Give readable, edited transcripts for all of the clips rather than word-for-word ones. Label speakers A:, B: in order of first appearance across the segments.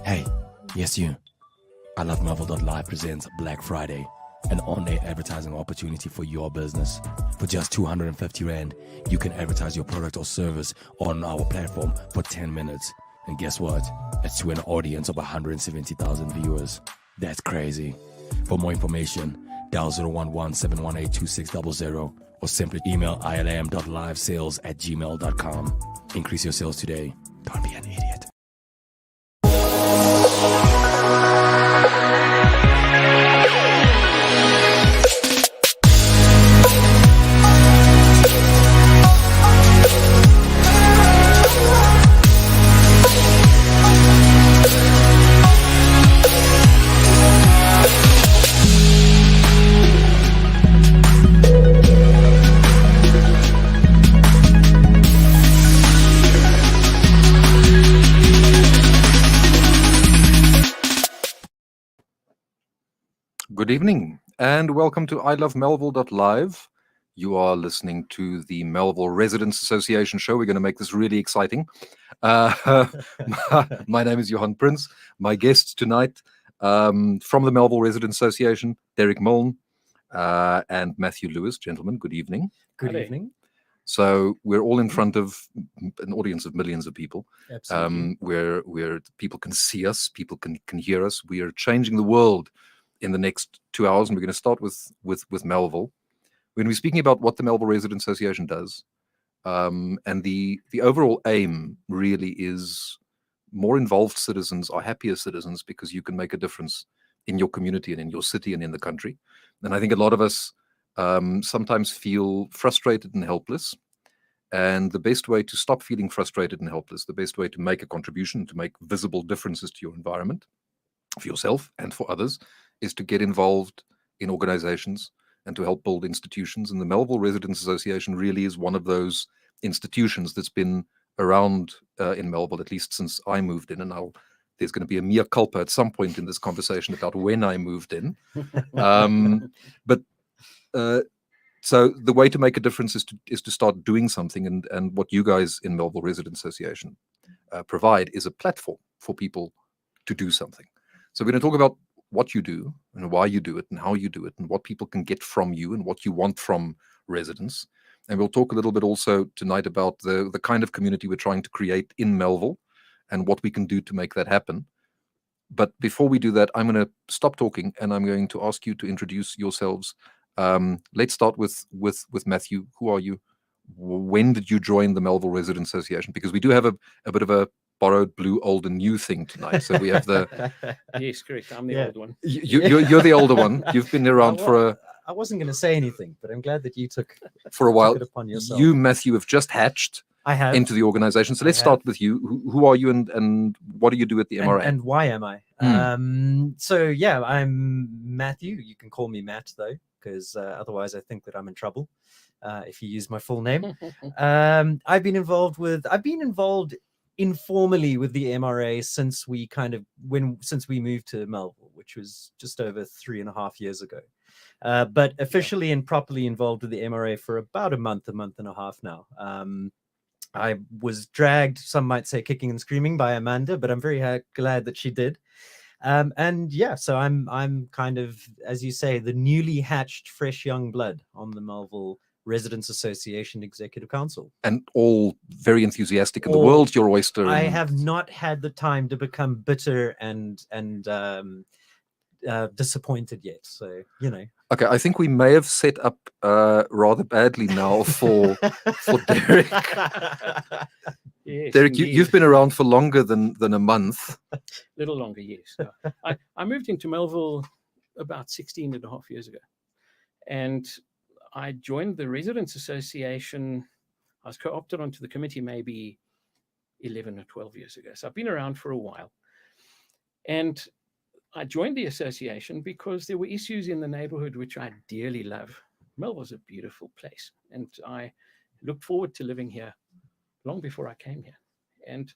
A: Hey, yes you. ilovemelville.live presents Black Friday, an on-air advertising opportunity for your business. For just 250 Rand, you can advertise your product or service on our platform for 10 minutes. And guess what? It's to an audience of 170,000 viewers. That's crazy. For more information, dial 011-718-2600 or simply email ilam.livesales@gmail.com. Increase your sales today. Don't be an idiot.
B: Good evening and welcome to ilovemelville.live. You are listening to the Melville Residents Association show. We're going to make this really exciting. My name is Johan Prince. My guests tonight from the Melville Residents Association, Derek Milne and Matthew Lewis. Gentlemen, good evening.
C: Good evening.
B: So we're all in front of an audience of millions of people.
C: Absolutely.
B: Where people can see us, people can hear us. We are changing the world in the next 2 hours, and we're going to start with Melville. We're going to be speaking about what the Melville Residents Association does, and the overall aim really is more involved citizens are happier citizens because you can make a difference in your community and in your city and in the country. And I think a lot of us sometimes feel frustrated and helpless. And the best way to stop feeling frustrated and helpless, the best way to make a contribution, to make visible differences to your environment, for yourself and for others, is to get involved in organizations and to help build institutions. And the Melville Residents Association really is one of those institutions that's been around in Melville, at least since I moved in. And there's going to be a mea culpa at some point in this conversation about when I moved in. So the way to make a difference is to start doing something. And what you guys in Melville Residents Association provide is a platform for people to do something. So we're going to talk about what you do and why you do it and how you do it and what people can get from you and what you want from residents. And we'll talk a little bit also tonight about the kind of community we're trying to create in Melville and what we can do to make that happen. But before we do that, I'm going to stop talking and I'm going to ask you to introduce yourselves. Let's start with Matthew. Who are you? When did you join the Melville Residents Association? Because we do have a bit of a borrowed blue, old and new thing tonight. So we have the
D: Yes, correct. I'm the old one.
B: You're the older one. You've been around
C: I wasn't going to say anything, but I'm glad that you took
B: for a while.
C: It upon yourself.
B: You, Matthew, have just hatched
C: I have
B: into the organization. So let's start with you. Who are you and what do you do at the M.R.A?
C: And why am I? So yeah, I'm Matthew. You can call me Matt though, because otherwise I think that I'm in trouble if you use my full name. I've been involved informally with the M.R.A since we moved to Melville, which was just over 3.5 years ago. But officially and properly involved with the M.R.A for about a month and a half now. I was dragged, some might say kicking and screaming, by Amanda, but I'm very glad that she did. And yeah, so I'm kind of, as you say, the newly hatched fresh young blood on the Melville Residents Association Executive Council. And
B: all very enthusiastic, and the world's your oyster.
C: I have not had the time to become bitter and disappointed yet. So, you know.
B: Okay, I think we may have set up rather badly now for Derek.
D: Yes,
B: Derek, you've been around for longer than a month.
D: A little longer, yes. I moved into Melville about 16.5 years ago. And I joined the Residents Association. I was co-opted onto the committee maybe 11 or 12 years ago. So I've been around for a while. And I joined the association because there were issues in the neighborhood which I dearly love. Melville's a beautiful place, and I looked forward to living here long before I came here. And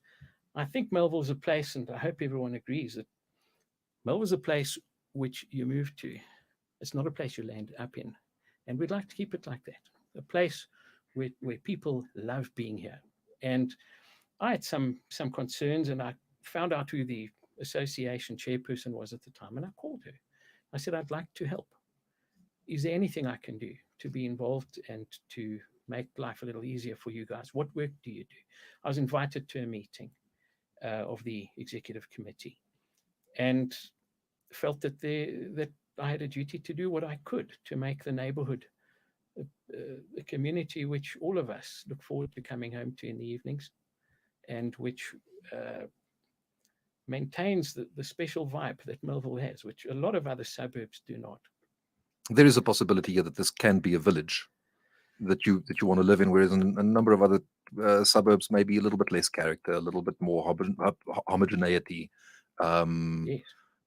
D: I think Melville's a place, and I hope everyone agrees, that Melville's a place which you move to. It's not a place you land up in. And we'd like to keep it like that, a place where people love being here. And I had some concerns, and I found out who the association chairperson was at the time, and I called her. I said, I'd like to help. Is there anything I can do to be involved and to make life a little easier for you guys? What work do you do? I was invited to a meeting of the executive committee and felt that that I had a duty to do what I could to make the neighborhood a community which all of us look forward to coming home to in the evenings, and which maintains the special vibe that Melville has, which a lot of other suburbs do not.
B: There is a possibility here that this can be a village that you want to live in, whereas in a number of other suburbs may be a little bit less character, a little bit more homogeneity,
D: Yes.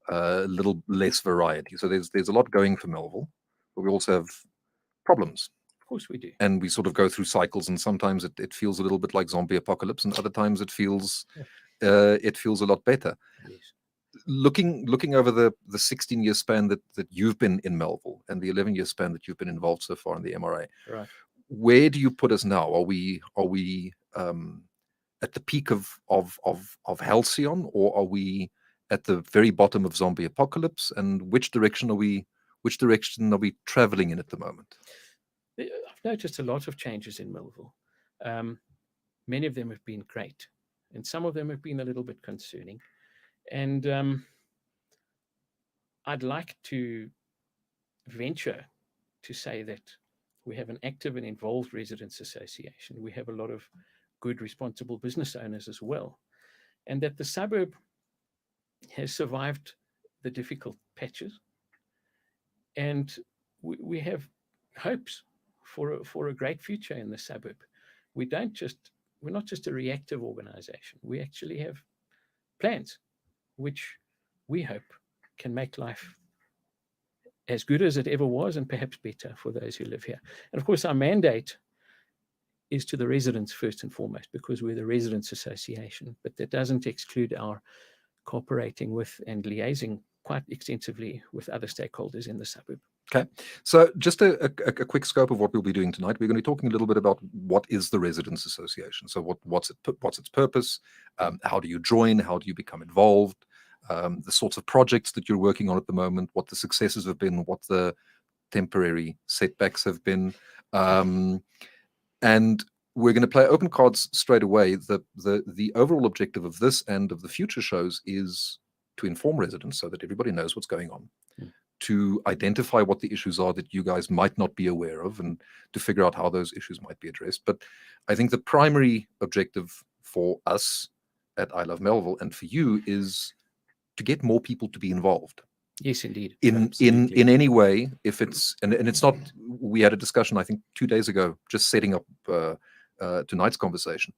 B: a little less variety. So there's a lot going for Melville, but we also have problems.
D: Of course we do.
B: And we sort of go through cycles, and sometimes it feels a little bit like zombie apocalypse, and other times it feels a lot better.
D: Yes.
B: Looking over the 16-year span that you've been in Melville and the 11-year span that you've been involved so far in the M.R.A,
D: Right.
B: where do you put us now? Are we at the peak of halcyon, or are we at the very bottom of zombie apocalypse? And which direction are we traveling in at the moment?
D: I've noticed a lot of changes in Melville. Many of them have been great, and some of them have been a little bit concerning. And I'd like to venture to say that we have an active and involved residents association. We have a lot of good, responsible business owners as well. And that the suburb has survived the difficult patches. And we have hopes for a great future in the suburb. We're not just a reactive organization. We actually have plans which we hope can make life as good as it ever was, and perhaps better for those who live here. And of course, our mandate is to the residents first and foremost, because we're the Residents Association, but that doesn't exclude our cooperating with and liaising quite extensively with other stakeholders in the suburb.
B: Okay, so just a quick scope of what we'll be doing tonight. We're going to be talking a little bit about what is the Residents Association. So what's its purpose? How do you join? How do you become involved? The sorts of projects that you're working on at the moment, what the successes have been, what the temporary setbacks have been. And we're going to play open cards straight away. The overall objective of this and of the future shows is to inform residents so that everybody knows what's going on, to identify what the issues are that you guys might not be aware of, and to figure out how those issues might be addressed. But I think the primary objective for us at I Love Melville and for you is to get more people to be involved.
D: Yes, indeed.
B: In any way, if it's and it's not. We had a discussion, I think 2 days ago, just setting up tonight's conversation,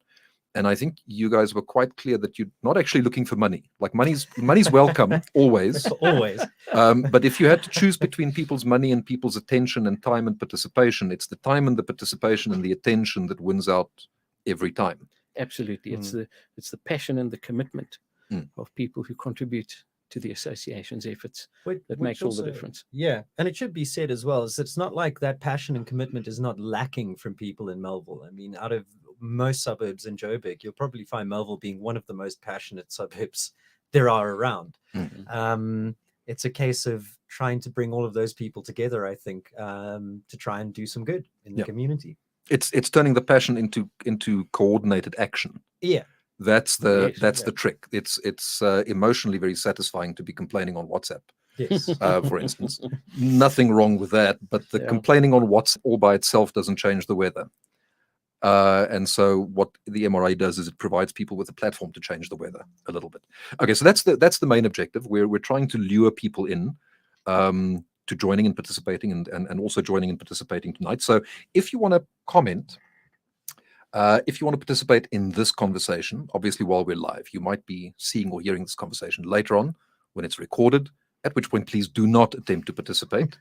B: and I think you guys were quite clear that you're not actually looking for money. Like money's welcome always,
C: Always.
B: but if you had to choose between people's money and people's attention and time and participation, it's the time and the participation and the attention that wins out every time.
D: Absolutely. It's the passion and the commitment of people who contribute to the association's efforts that makes all the difference.
C: Yeah, and it should be said as well, is it's not like that passion and commitment is not lacking from people in Melville. I mean, out of most suburbs in Joburg, you'll probably find Melville being one of the most passionate suburbs there are around. It's a case of trying to bring all of those people together, I think, to try and do some good in the community. It's
B: turning the passion into coordinated action.
C: Yeah.
B: That's the trick. It's emotionally very satisfying to be complaining on WhatsApp.
C: Yes.
B: For instance, nothing wrong with that, but the complaining on WhatsApp all by itself doesn't change the weather. And so what the M.R.A does is it provides people with a platform to change the weather a little bit. Okay, so that's the main objective. We're trying to lure people in to joining and participating, and also joining and participating tonight. So if you want to comment, if you want to participate in this conversation, obviously while we're live, you might be seeing or hearing this conversation later on when it's recorded, at which point please do not attempt to participate.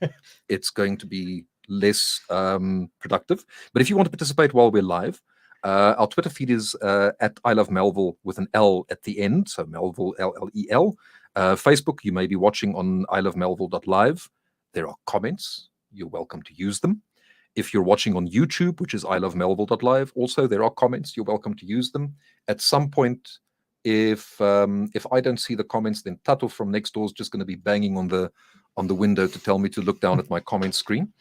B: It's going to be less productive. But if you want to participate while we're live, our Twitter feed is at I Love Melville with an L at the end, so Melville, L-L-E-L. Facebook, you may be watching on ilovemelville.live. There are comments. You're welcome to use them. If you're watching on YouTube, which is ilovemelville.live, also there are comments. You're welcome to use them. At some point, If I don't see the comments, then Tato from next door is just going to be banging on the window to tell me to look down at my comment screen.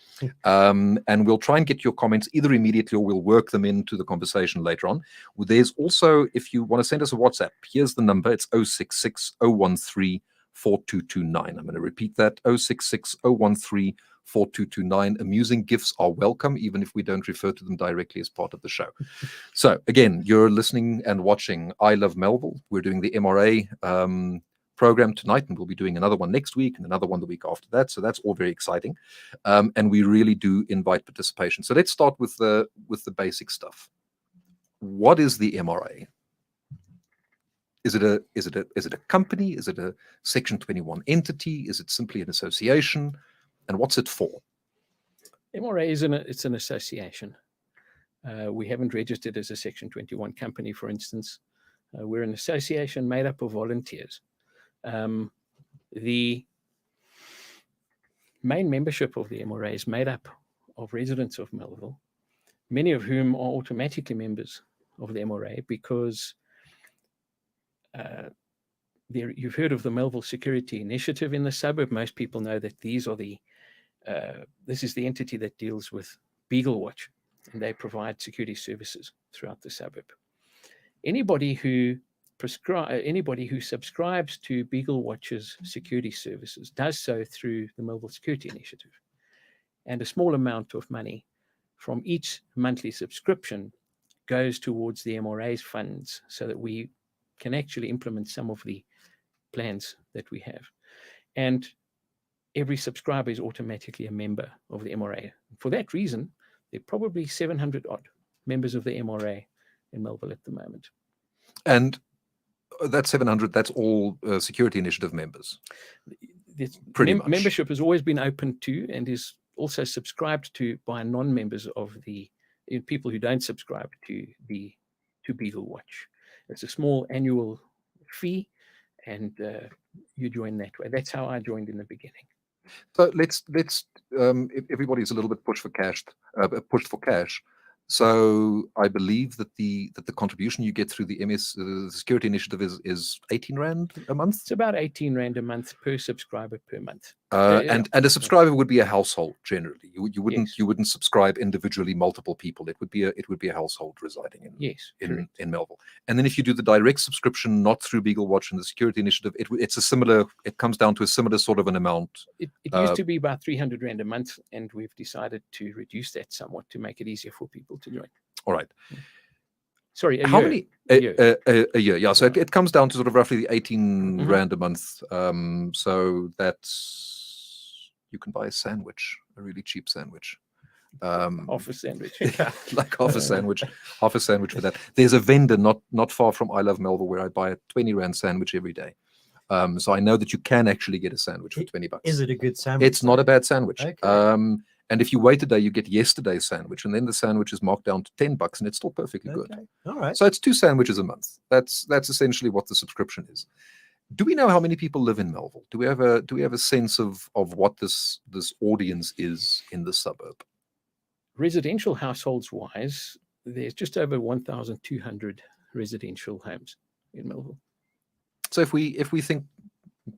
B: And we'll try and get your comments either immediately or we'll work them into the conversation later on. There's also, if you want to send us a WhatsApp, here's the number. It's 066 013 4229. I'm going to repeat that, 066 013 4229. Amusing gifts are welcome, even if we don't refer to them directly as part of the show. So again, you're listening and watching I Love Melville. We're doing the M.R.A program tonight, and we'll be doing another one next week and another one the week after that. So that's all very exciting. And we really do invite participation. So let's start with the basic stuff. What is the M.R.A? Is it a company? Is it a Section 21 entity? Is it simply an association? And what's it for?
D: M.R.A it's an association. We haven't registered as a Section 21 company, for instance. We're an association made up of volunteers. The main membership of the M.R.A is made up of residents of Melville, many of whom are automatically members of the M.R.A because you've heard of the Melville Security Initiative in the suburb. Most people know that this is the entity that deals with Beagle Watch, and they provide security services throughout the suburb. Anybody who subscribes to Beagle Watch's security services does so through the Melville Security Initiative. And a small amount of money from each monthly subscription goes towards the M.R.A's funds so that we can actually implement some of the plans that we have. And every subscriber is automatically a member of the M.R.A. For that reason, there are probably 700 odd members of the M.R.A in Melville at the moment.
B: And that 700, that's all security initiative members. Pretty much.
D: Membership has always been open to and is also subscribed to by non-members of the people who don't subscribe to Beagle Watch. It's a small annual fee, and you join that way. That's how I joined in the beginning.
B: So let's everybody's a little bit pushed for cash. So I believe that the contribution you get through the Security Initiative is 18 Rand a month.
D: It's about 18 Rand a month per subscriber per month.
B: And a subscriber would be a household generally. You wouldn't
D: Yes.
B: subscribe individually multiple people. It would be a household residing in Melville. And then if you do the direct subscription, not through Beagle Watch and the Security Initiative, it comes down to a similar sort of an amount.
D: It used to be about 300 Rand a month, and we've decided to reduce that somewhat to make it easier for people to join.
B: All right.
D: Sorry,
B: How many a year? Yeah, so
D: Yeah.
B: it comes down to sort of roughly 18
D: Mhm.
B: Rand a month. So that's, you can buy a sandwich, a really cheap sandwich.
D: Office sandwich.
B: Yeah, like half a sandwich for that. There's a vendor not far from I Love Melville where I buy a 20 Rand sandwich every day. So I know that you can actually get a sandwich for $20.
C: Is it a good sandwich?
B: It's not a bad sandwich.
C: Okay.
B: And if you wait a day, you get yesterday's sandwich, and then the sandwich is marked down to $10, and it's still perfectly good.
C: Okay. All right.
B: So it's 2 sandwiches a month. That's essentially what the subscription is. Do we know how many people live in Melville? Do we have a sense of what this audience is in the suburb?
D: Residential households wise, there's just over 1,200 residential homes in Melville.
B: So if we think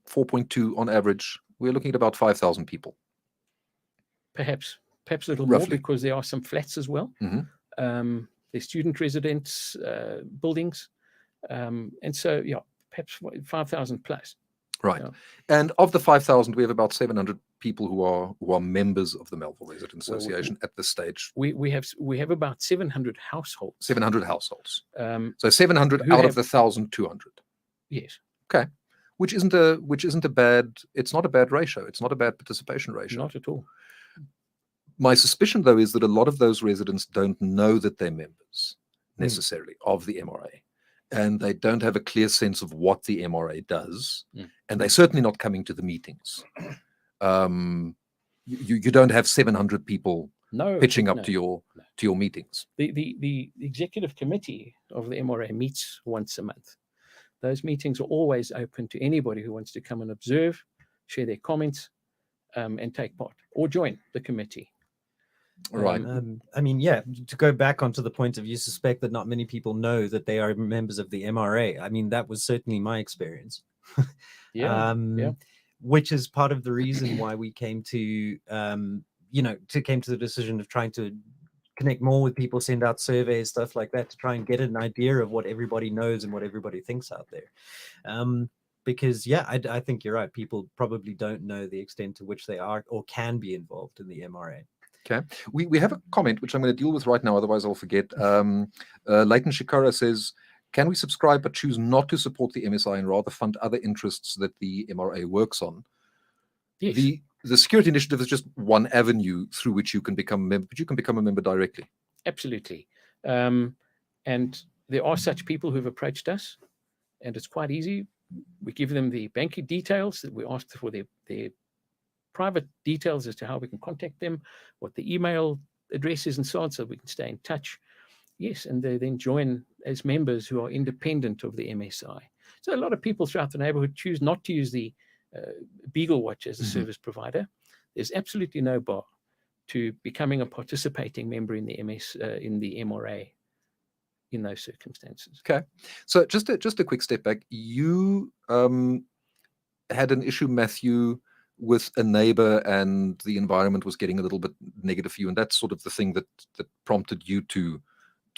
B: 4.2 on average, we're looking at about 5,000 people.
D: Perhaps a little
B: Roughly.
D: more, because there are some flats as well.
B: Mhm.
D: There's student residence buildings, and so perhaps 5,000 plus.
B: Right.
D: Yeah.
B: And of the 5,000, we have about 700 people who are members of the Melville Residents
D: Well,
B: Association at this stage.
D: We have about 700 households.
B: 700 households.
D: Um,
B: So 700
D: Who
B: out
D: have-
B: of the 1,200.
D: yes,
B: Which isn't a bad. It's not a bad ratio. It's not a bad participation ratio.
D: not at all.
B: My suspicion, though, is that a lot of those residents don't know that they're members
D: Hmm.
B: necessarily of the M.R.A, and they don't have a clear sense of what the M.R.A does,
D: Hmm.
B: and they're certainly not coming to the meetings. You don't have 700 people
D: No,
B: pitching up
D: no.
B: to your meetings.
D: The executive committee of the M.R.A meets once a month. Those meetings are always open to anybody who wants to come and observe, share their comments, and take part, or join the committee.
B: Right.
C: I mean, yeah, to go back onto the point of you suspect that not many people know that they are members of the M.R.A. I mean, that was certainly my experience.
D: Yeah.
C: Which is part of the reason why we came to, came to the decision of trying to connect more with people, send out surveys, stuff like that, to try and get an idea of what everybody knows and what everybody thinks out there. Because, yeah, I think you're right. People probably don't know the extent to which they are or can be involved in the M.R.A.
B: Okay. We have a comment which I'm going to deal with right now, otherwise I'll forget. Leighton Shikara says, can we subscribe but choose not to support the MSI and rather fund other interests that the M.R.A. works on?
D: Yes.
B: The security initiative is just one avenue through which you can become a member, but you can become a member directly.
D: Absolutely. And there are such people who've approached us, and it's quite easy. We give them the banking details, that we ask for their private details as to how we can contact them, what the email address is, and so on, so we can stay in touch. Yes, and they then join as members who are independent of the MSI. So a lot of people throughout the neighborhood choose not to use the Beagle Watch as a service provider. There's absolutely no bar to becoming a participating member in the M.R.A. in those circumstances.
B: Okay, so just a quick step back. You had an issue, Matthew, with a neighbor, and the environment was getting a little bit negative for you, and that's sort of the thing that prompted you to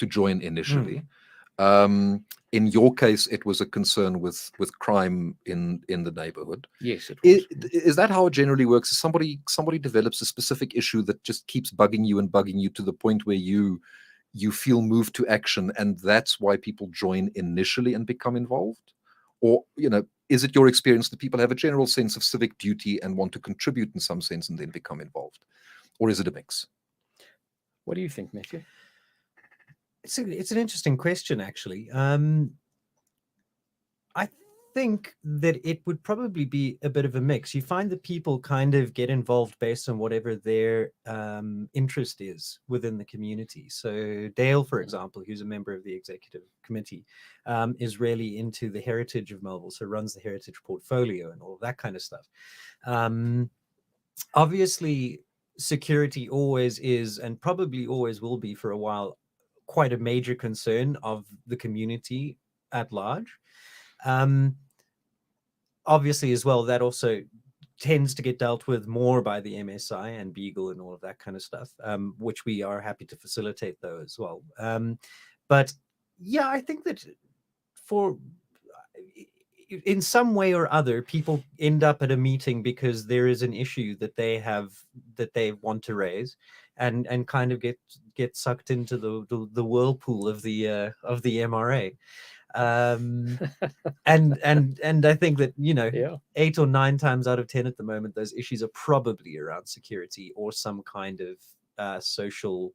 B: join initially. In your case, it was a concern with crime in the neighborhood.
D: Yes, it was.
B: Is that how it generally works? Is somebody develops a specific issue that just keeps bugging you to the point where you feel moved to action, and that's why people join initially and become involved? Or, is it your experience that people have a general sense of civic duty and want to contribute in some sense and then become involved? Or is it a mix?
D: What do you think, Matthew?
C: It's an interesting question, actually. I think that it would probably be a bit of a mix. You find that people kind of get involved based on whatever their interest is within the community. So Dale, for example, who's a member of the executive committee, is really into the heritage of Melville, so runs the heritage portfolio and all of that kind of stuff. Obviously, security always is, and probably always will be for a while, quite a major concern of the community at large. Obviously, as well, that also tends to get dealt with more by the MSI and Beagle and all of that kind of stuff, which we are happy to facilitate, though, as well. But yeah, I think that in some way or other, people end up at a meeting because there is an issue that they have that they want to raise, and kind of get sucked into the whirlpool of the M.R.A. And I think that 8 or 9 times out of 10 at the moment, those issues are probably around security or some kind of social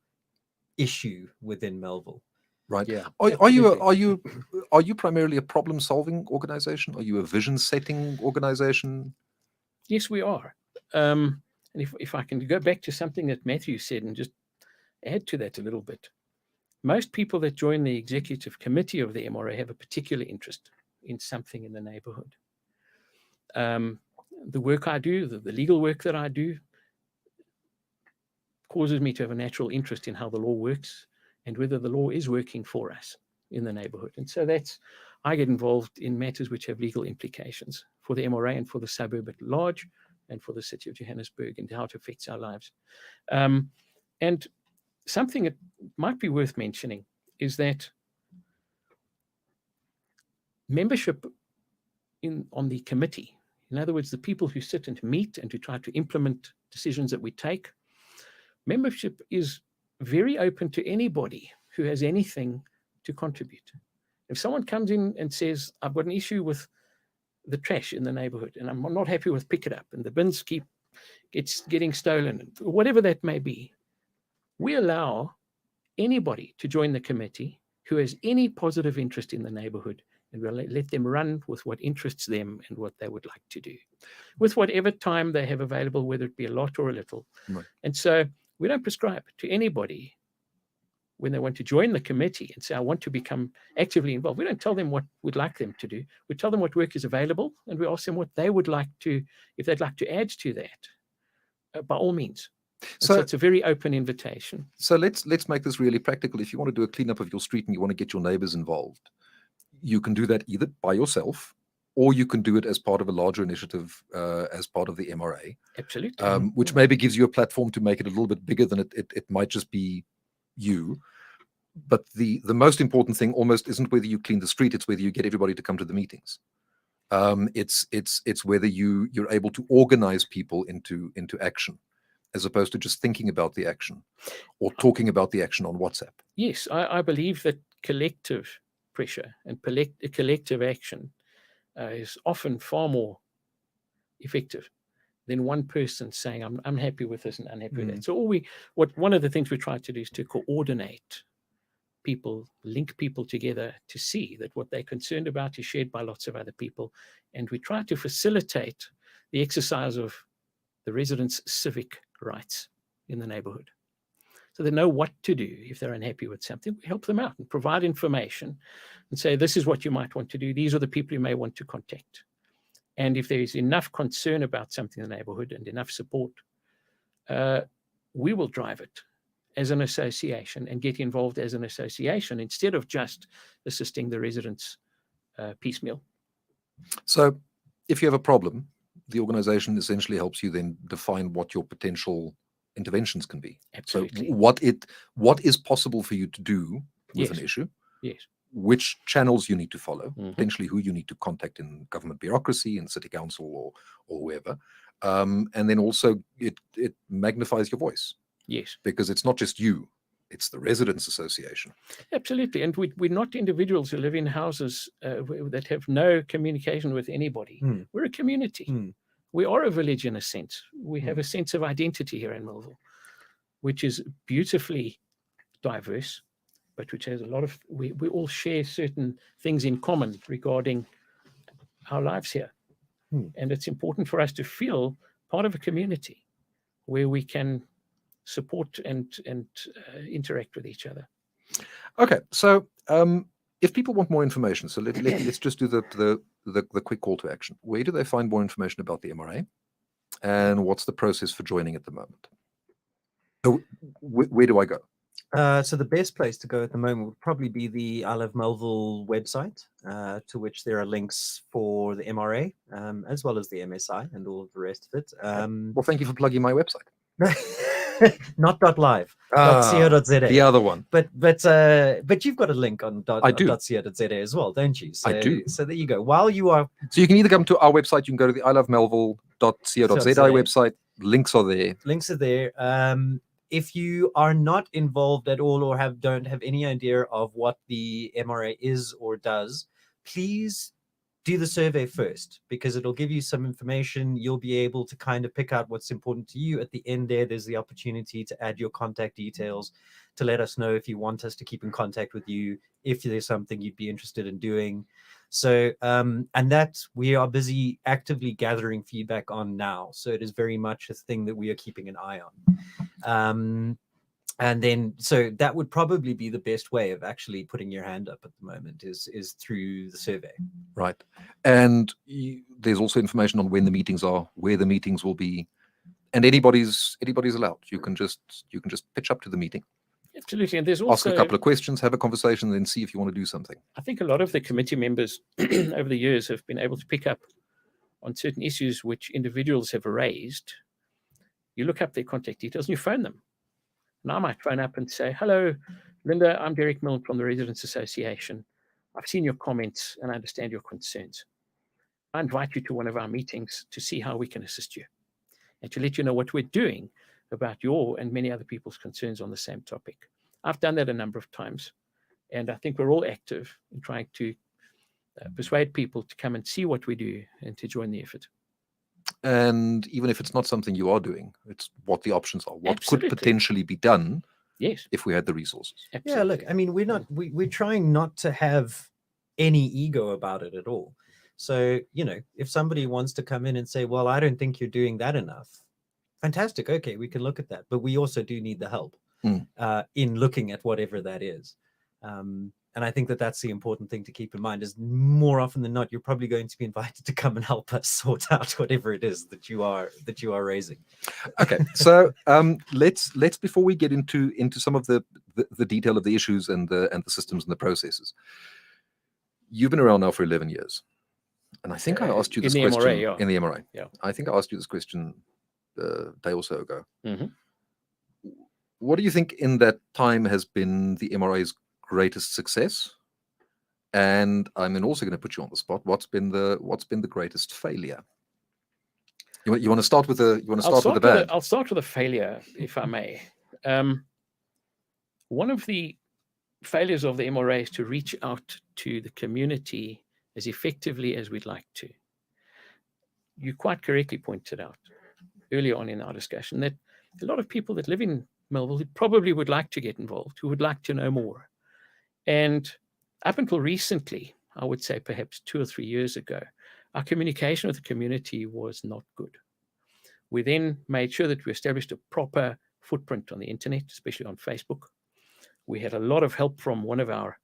C: issue within Melville.
B: Right.
D: Yeah.
B: Are you primarily a problem-solving organization? Are you a vision-setting organization?
D: Yes, we are. And if I can go back to something that Matthew said and just add to that a little bit. Most people that join the executive committee of the M.R.A. have a particular interest in something in the neighborhood. The work I do, the legal work that I do, causes me to have a natural interest in how the law works and whether the law is working for us in the neighborhood. And so I get involved in matters which have legal implications for the M.R.A. and for the suburb at large and for the city of Johannesburg and how it affects our lives. And something that might be worth mentioning is that membership on the committee, in other words, the people who sit and meet and who try to implement decisions that we take, membership is very open to anybody who has anything to contribute. If someone comes in and says, I've got an issue with the trash in the neighborhood and I'm not happy with pick it up and the bins keep getting stolen, whatever that may be, we allow anybody to join the committee who has any positive interest in the neighborhood, and we'll let them run with what interests them and what they would like to do, with whatever time they have available, whether it be a lot or a little.
B: Right.
D: And so we don't prescribe to anybody when they want to join the committee and say, I want to become actively involved. We don't tell them what we'd like them to do. We tell them what work is available, and we ask them what they would like to, if they'd like to add to that, by all means. So
B: So
D: it's a very open invitation.
B: So let's make this really practical. If you want to do a cleanup of your street and you want to get your neighbors involved, you can do that either by yourself, or you can do it as part of a larger initiative, as part of the M.R.A,
D: Absolutely.
B: which maybe gives you a platform to make it a little bit bigger than it might just be you. But the most important thing almost isn't whether you clean the street; it's whether you get everybody to come to the meetings. It's whether you're able to organize people into action, as opposed to just thinking about the action or talking about the action on WhatsApp.
D: Yes, I believe that collective pressure and collective action is often far more effective than one person saying, I'm happy with this and unhappy with that. So one of the things we try to do is to coordinate people, link people together to see that what they're concerned about is shared by lots of other people. And we try to facilitate the exercise of the residents' civic rights in the neighborhood. So they know what to do if they're unhappy with something. We help them out and provide information and say, this is what you might want to do. These are the people you may want to contact. And if there is enough concern about something in the neighborhood and enough support, we will drive it as an association and get involved as an association instead of just assisting the residents piecemeal.
B: So if you have a problem, the organization essentially helps you then define what your potential interventions can be.
D: Absolutely.
B: So what is possible for you to do with an issue?
D: Yes.
B: Which channels you need to follow, potentially who you need to contact in government bureaucracy, in city council or whoever. And then also it magnifies your voice.
D: Yes.
B: Because it's not just you, it's the residents association.
D: Absolutely. And we're not individuals who live in houses that have no communication with anybody. We're a community. We are a village in a sense. We have a sense of identity here in Melville, which is beautifully diverse, but which has a lot of, we all share certain things in common regarding our lives here. And it's important for us to feel part of a community where we can support and interact with each other.
B: Okay, so if people want more information, so let's just do the quick call to action. Where do they find more information about the M.R.A, and what's the process for joining at the moment? So where do I go?
C: So the best place to go at the moment would probably be the I Love Melville website, to which there are links for the M.R.A, as well as the MSI and all of the rest of it.
B: Well, thank you for plugging my website.
C: Not .live, .co.za.
B: The other one.
C: But you've got a link on .co.za as well, don't you? So,
B: I do.
C: So there you go. While you are,
B: so you can either come to our website, you can go to the ilovemelville.co.za website. Links are there.
C: Links are there. If you are not involved at all or don't have any idea of what the M.R.A is or does, please do the survey first, because it'll give you some information. You'll be able to kind of pick out what's important to you. At the end there's the opportunity to add your contact details to let us know if you want us to keep in contact with you, if there's something you'd be interested in doing. So, and that we are busy actively gathering feedback on now. So it is very much a thing that we are keeping an eye on. And then, so that would probably be the best way of actually putting your hand up at the moment is through the survey.
B: Right. And there's also information on when the meetings are, where the meetings will be, and anybody's allowed. You can just pitch up to the meeting.
D: Absolutely. And there's also
B: ask a couple of questions, have a conversation, then see if you want to do something.
D: I think a lot of the committee members over the years have been able to pick up on certain issues which individuals have raised. You look up their contact details and you phone them. And I might phone up and say, hello, Linda, I'm Derek Milne from the Residents Association. I've seen your comments and I understand your concerns. I invite you to one of our meetings to see how we can assist you and to let you know what we're doing about your and many other people's concerns on the same topic. I've done that a number of times, and I think we're all active in trying to persuade people to come and see what we do and to join the effort.
B: And even if it's not something you are doing, it's what the options are, what
D: Absolutely.
B: could potentially be done.
D: Yes,
B: if we had the resources.
D: Absolutely.
C: Yeah, look, I mean, we're trying not to have any ego about it at all. So, you know, if somebody wants to come in and say, well, I don't think you're doing that enough, fantastic. Okay, we can look at that. But we also do need the help in looking at whatever that is. And I think that that's the important thing to keep in mind, is more often than not, you're probably going to be invited to come and help us sort out whatever it is that you are raising.
B: Okay, so let's before we get into some of the detail of the issues and the systems and the processes. You've been around now for 11 years, and I think I asked you this
D: in the
B: question
D: M.R.A, yeah.
B: in the M.R.A.
D: Yeah.
B: I think I asked you this question a day or so ago.
D: Mm-hmm.
B: What do you think in that time has been the M.R.A.'s greatest success? And I'm also going to put you on the spot. What's been the greatest failure? You want to start with the bad?
D: I'll start with a failure, if I may. One of the failures of the M.R.A. is to reach out to the community as effectively as we'd like to. You quite correctly pointed out earlier on in our discussion that a lot of people that live in Melville probably would like to get involved, who would like to know more. And up until recently, I would say perhaps 2 or 3 years ago, our communication with the community was not good. We then made sure that we established a proper footprint on the internet, especially on Facebook. We had a lot of help from one of our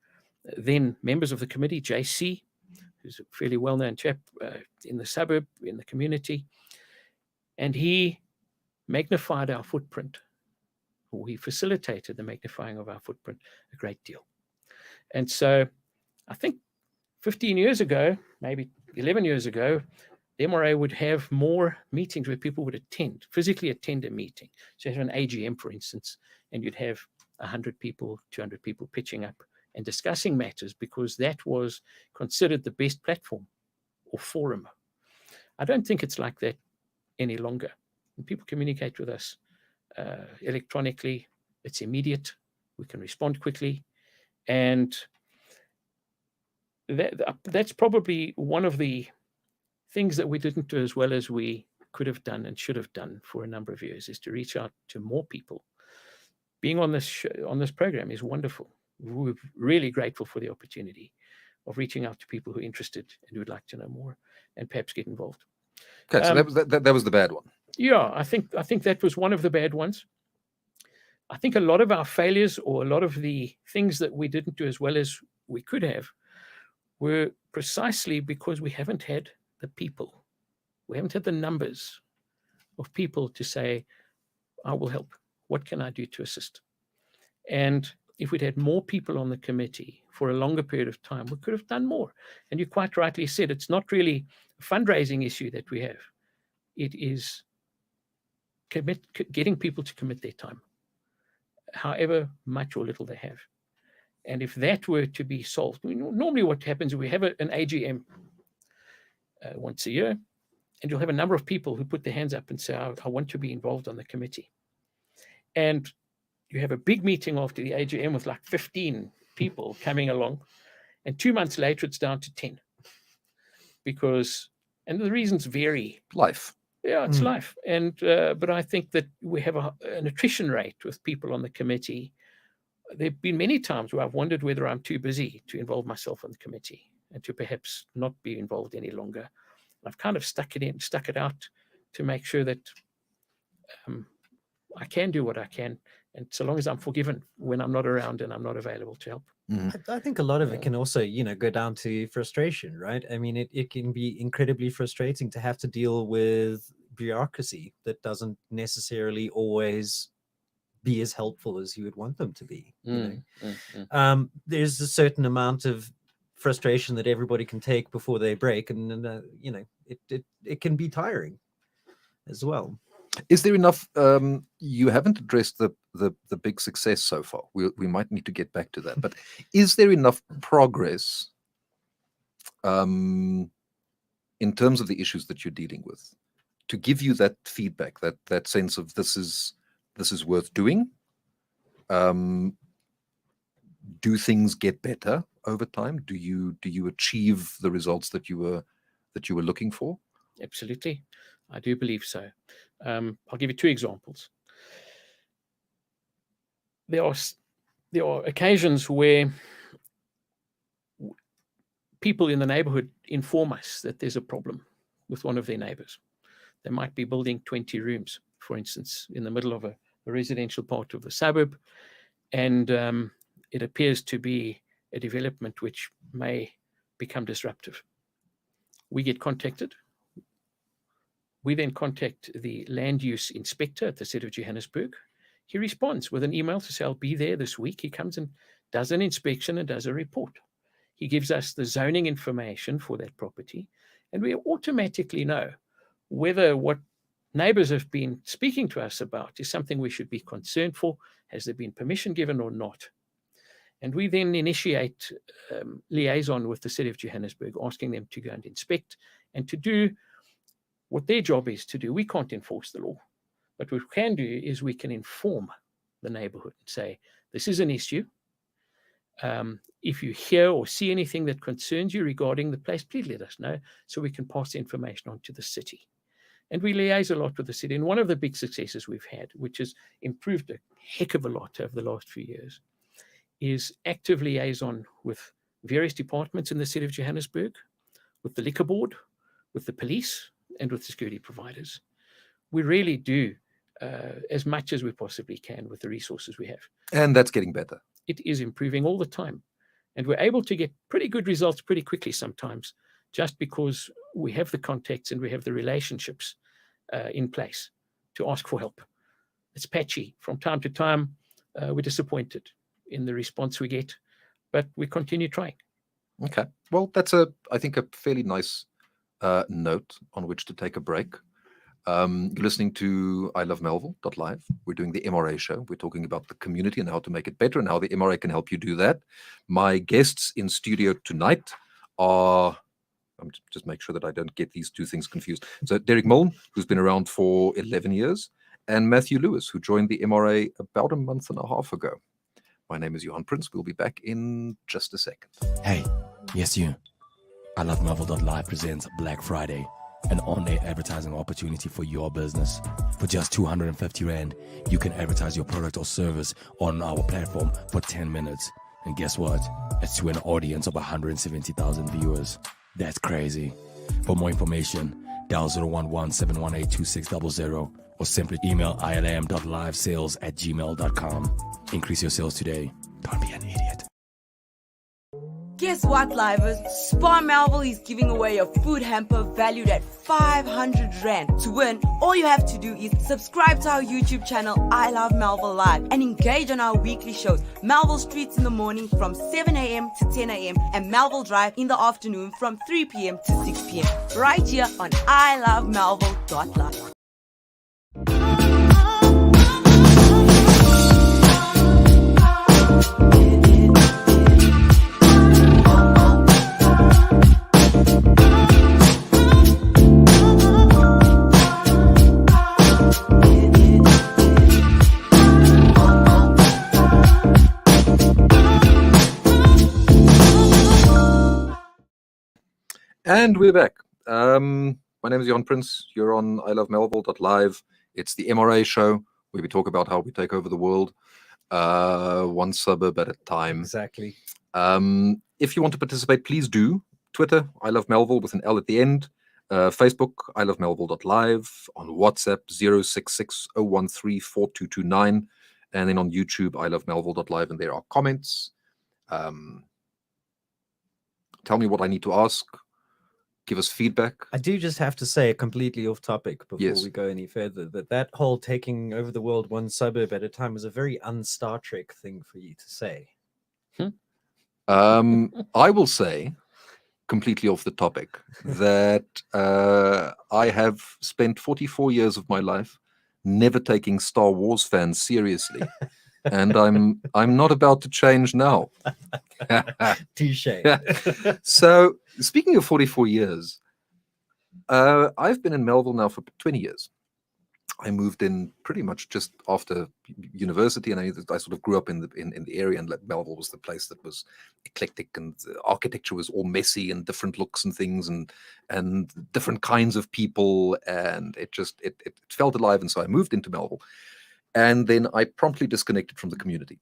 D: then members of the committee, JC, who's a fairly well-known chap in the suburb, in the community. And he magnified our footprint. We facilitated the magnifying of our footprint a great deal. And so I think 15 years ago, maybe 11 years ago, the M.R.A. would have more meetings where people would physically attend a meeting. So you have an AGM, for instance, and you'd have 100 people, 200 people pitching up and discussing matters, because that was considered the best platform or forum. I don't think it's like that any longer. When people communicate with us electronically, it's immediate. We can respond quickly. And that's probably one of the things that we didn't do as well as we could have done and should have done for a number of years, is to reach out to more people. Being on this program is wonderful. We're really grateful for the opportunity of reaching out to people who are interested and who would like to know more and perhaps get involved.
B: Okay, so that was the bad one.
D: Yeah, I think that was one of the bad ones. I think a lot of our failures, or a lot of the things that we didn't do as well as we could have, were precisely because we haven't had the people. We haven't had the numbers of people to say, I will help. What can I do to assist? And if we'd had more people on the committee for a longer period of time, we could have done more. And you quite rightly said, it's not really a fundraising issue that we have. It is getting people to commit their time, however much or little they have. And if that were to be solved, normally what happens is we have an AGM once a year, and you'll have a number of people who put their hands up and say, I want to be involved on the committee. And you have a big meeting after the AGM with like 15 people coming along, and 2 months later it's down to 10. And the reasons vary.
B: Life.
D: Yeah, it's life. And but I think that we have an attrition rate with people on the committee. There have been many times where I've wondered whether I'm too busy to involve myself on the committee and to perhaps not be involved any longer. I've kind of stuck it out to make sure that I can do what I can, and so long as I'm forgiven when I'm not around and I'm not available to help.
C: Mm-hmm. I think a lot of it can also, go down to frustration, right? I mean, it can be incredibly frustrating to have to deal with bureaucracy that doesn't necessarily always be as helpful as you would want them to be. There's a certain amount of frustration that everybody can take before they break, and it can be tiring as well.
B: Is there enough? You haven't addressed the big success so far. We might need to get back to that. But is there enough progress in terms of the issues that you're dealing with to give you that feedback, that sense of this is worth doing? Do things get better over time? Do you achieve the results that you were looking for?
D: Absolutely, I do believe so. I'll give you 2 examples. There are occasions where people in the neighborhood inform us that there's a problem with one of their neighbors. They might be building 20 rooms, for instance, in the middle of a residential part of the suburb, and it appears to be a development which may become disruptive. We get contacted. We then contact the land use inspector at the City of Johannesburg. He responds with an email to say, I'll be there this week. He comes and does an inspection and does a report. He gives us the zoning information for that property, and we automatically know whether what neighbors have been speaking to us about is something we should be concerned for. Has there been permission given or not? And we then initiate liaison with the City of Johannesburg, asking them to go and inspect and to do what their job is to do. We can't enforce the law, but what we can do is we can inform the neighborhood and say, this is an issue. If you hear or see anything that concerns you regarding the place, please let us know so we can pass the information on to the city. And we liaise a lot with the city. And one of the big successes we've had, which has improved a heck of a lot over the last few years, is active liaison with various departments in the City of Johannesburg, with the liquor board, with the police, and with the security providers. We really do as much as we possibly can with the resources we have.
B: And that's getting better.
D: It is improving all the time. And we're able to get pretty good results pretty quickly sometimes, just because we have the contacts and we have the relationships in place to ask for help. It's patchy. From time to time, we're disappointed in the response we get, but we continue trying.
B: Okay. Well, that's I think a fairly nice note on which to take a break. You're listening to ilovemelville.live. We're doing the M.R.A Show. We're talking about the community and how to make it better and how the M.R.A can help you do that. My guests in studio tonight are, just make sure that I don't get these two things confused. So Derek Milne, who's been around for 11 years, and Matthew Lewis, who joined the M.R.A about a month and a half ago. My name is Johan Prince. We'll be back in just a second.
A: Hey, yes you. ilovemelville.live presents Black Friday, an on-air advertising opportunity for your business. For just 250 Rand, you can advertise your product or service on our platform for 10 minutes. And guess what? It's to an audience of 170,000 viewers. That's crazy. For more information, dial 011-718-2600 or simply email ilam.livesales@gmail.com. Increase your sales today. Don't be an idiot.
E: Guess what, livers? Spar Melville is giving away a food hamper valued at 500 Rand. To win, all you have to do is subscribe to our YouTube channel, I Love Melville Live, and engage on our weekly shows, Melville Streets in the morning from 7 a.m. to 10 a.m. and Melville Drive in the afternoon from 3 p.m. to 6 p.m. right here on ilovemelville.live.
B: And we're back. My name is Johan Prince. You're on ilovemelville.live. It's the M.R.A Show, where we talk about how we take over the world, one suburb at a time.
C: Exactly.
B: If you want to participate, please do. Twitter, I Love Melville with an L at the end. Facebook, ilovemelville.live. On WhatsApp, 066-013-4229. And then on YouTube, ilovemelville.live. And there are comments. Tell me what I need to ask. Give us feedback.
C: I do just have to say, completely off topic before
B: Yes.
C: we go any further, that whole taking over the world one suburb at a time was a very un-Star Trek thing for you to say.
B: I will say, completely off the topic, that I have spent 44 years of my life never taking Star Wars fans seriously. And I'm not about to change now.
C: Touche.
B: So, speaking of 44 years, I've been in Melville now for 20 years. I moved in pretty much just after university, and I sort of grew up in the area, and Melville was the place that was eclectic, and the architecture was all messy and different looks and things, and different kinds of people, and it felt alive. And so I moved into Melville. And then I promptly disconnected from the community.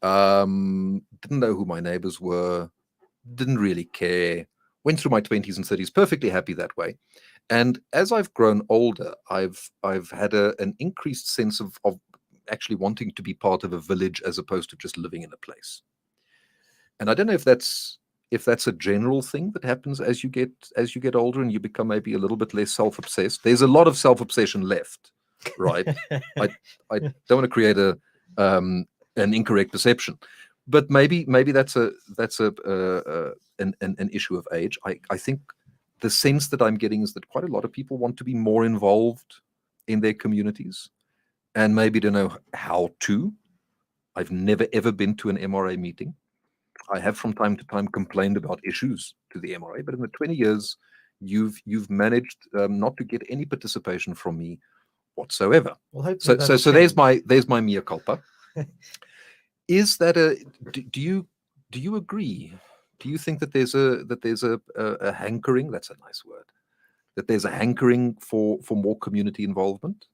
B: Didn't know who my neighbors were, didn't really care, went through my 20s and 30s perfectly happy that way. And as I've grown older, I've had an increased sense of actually wanting to be part of a village as opposed to just living in a place. And I don't know if that's a general thing that happens as you get older and you become maybe a little bit less self-obsessed. There's a lot of self-obsession left, right? I don't want to create an incorrect perception, but maybe that's an issue of age. I think the sense that I'm getting is that quite a lot of people want to be more involved in their communities and maybe don't know how to. I've never ever been to an M.R.A meeting. I have from time to time complained about issues to the M.R.A, but in the 20 years, you've managed not to get any participation from me whatsoever.
C: Well,
B: so there's my mea culpa. Is that do you agree? Do you think that there's a hankering? That's a nice word. That there's a hankering for more community involvement?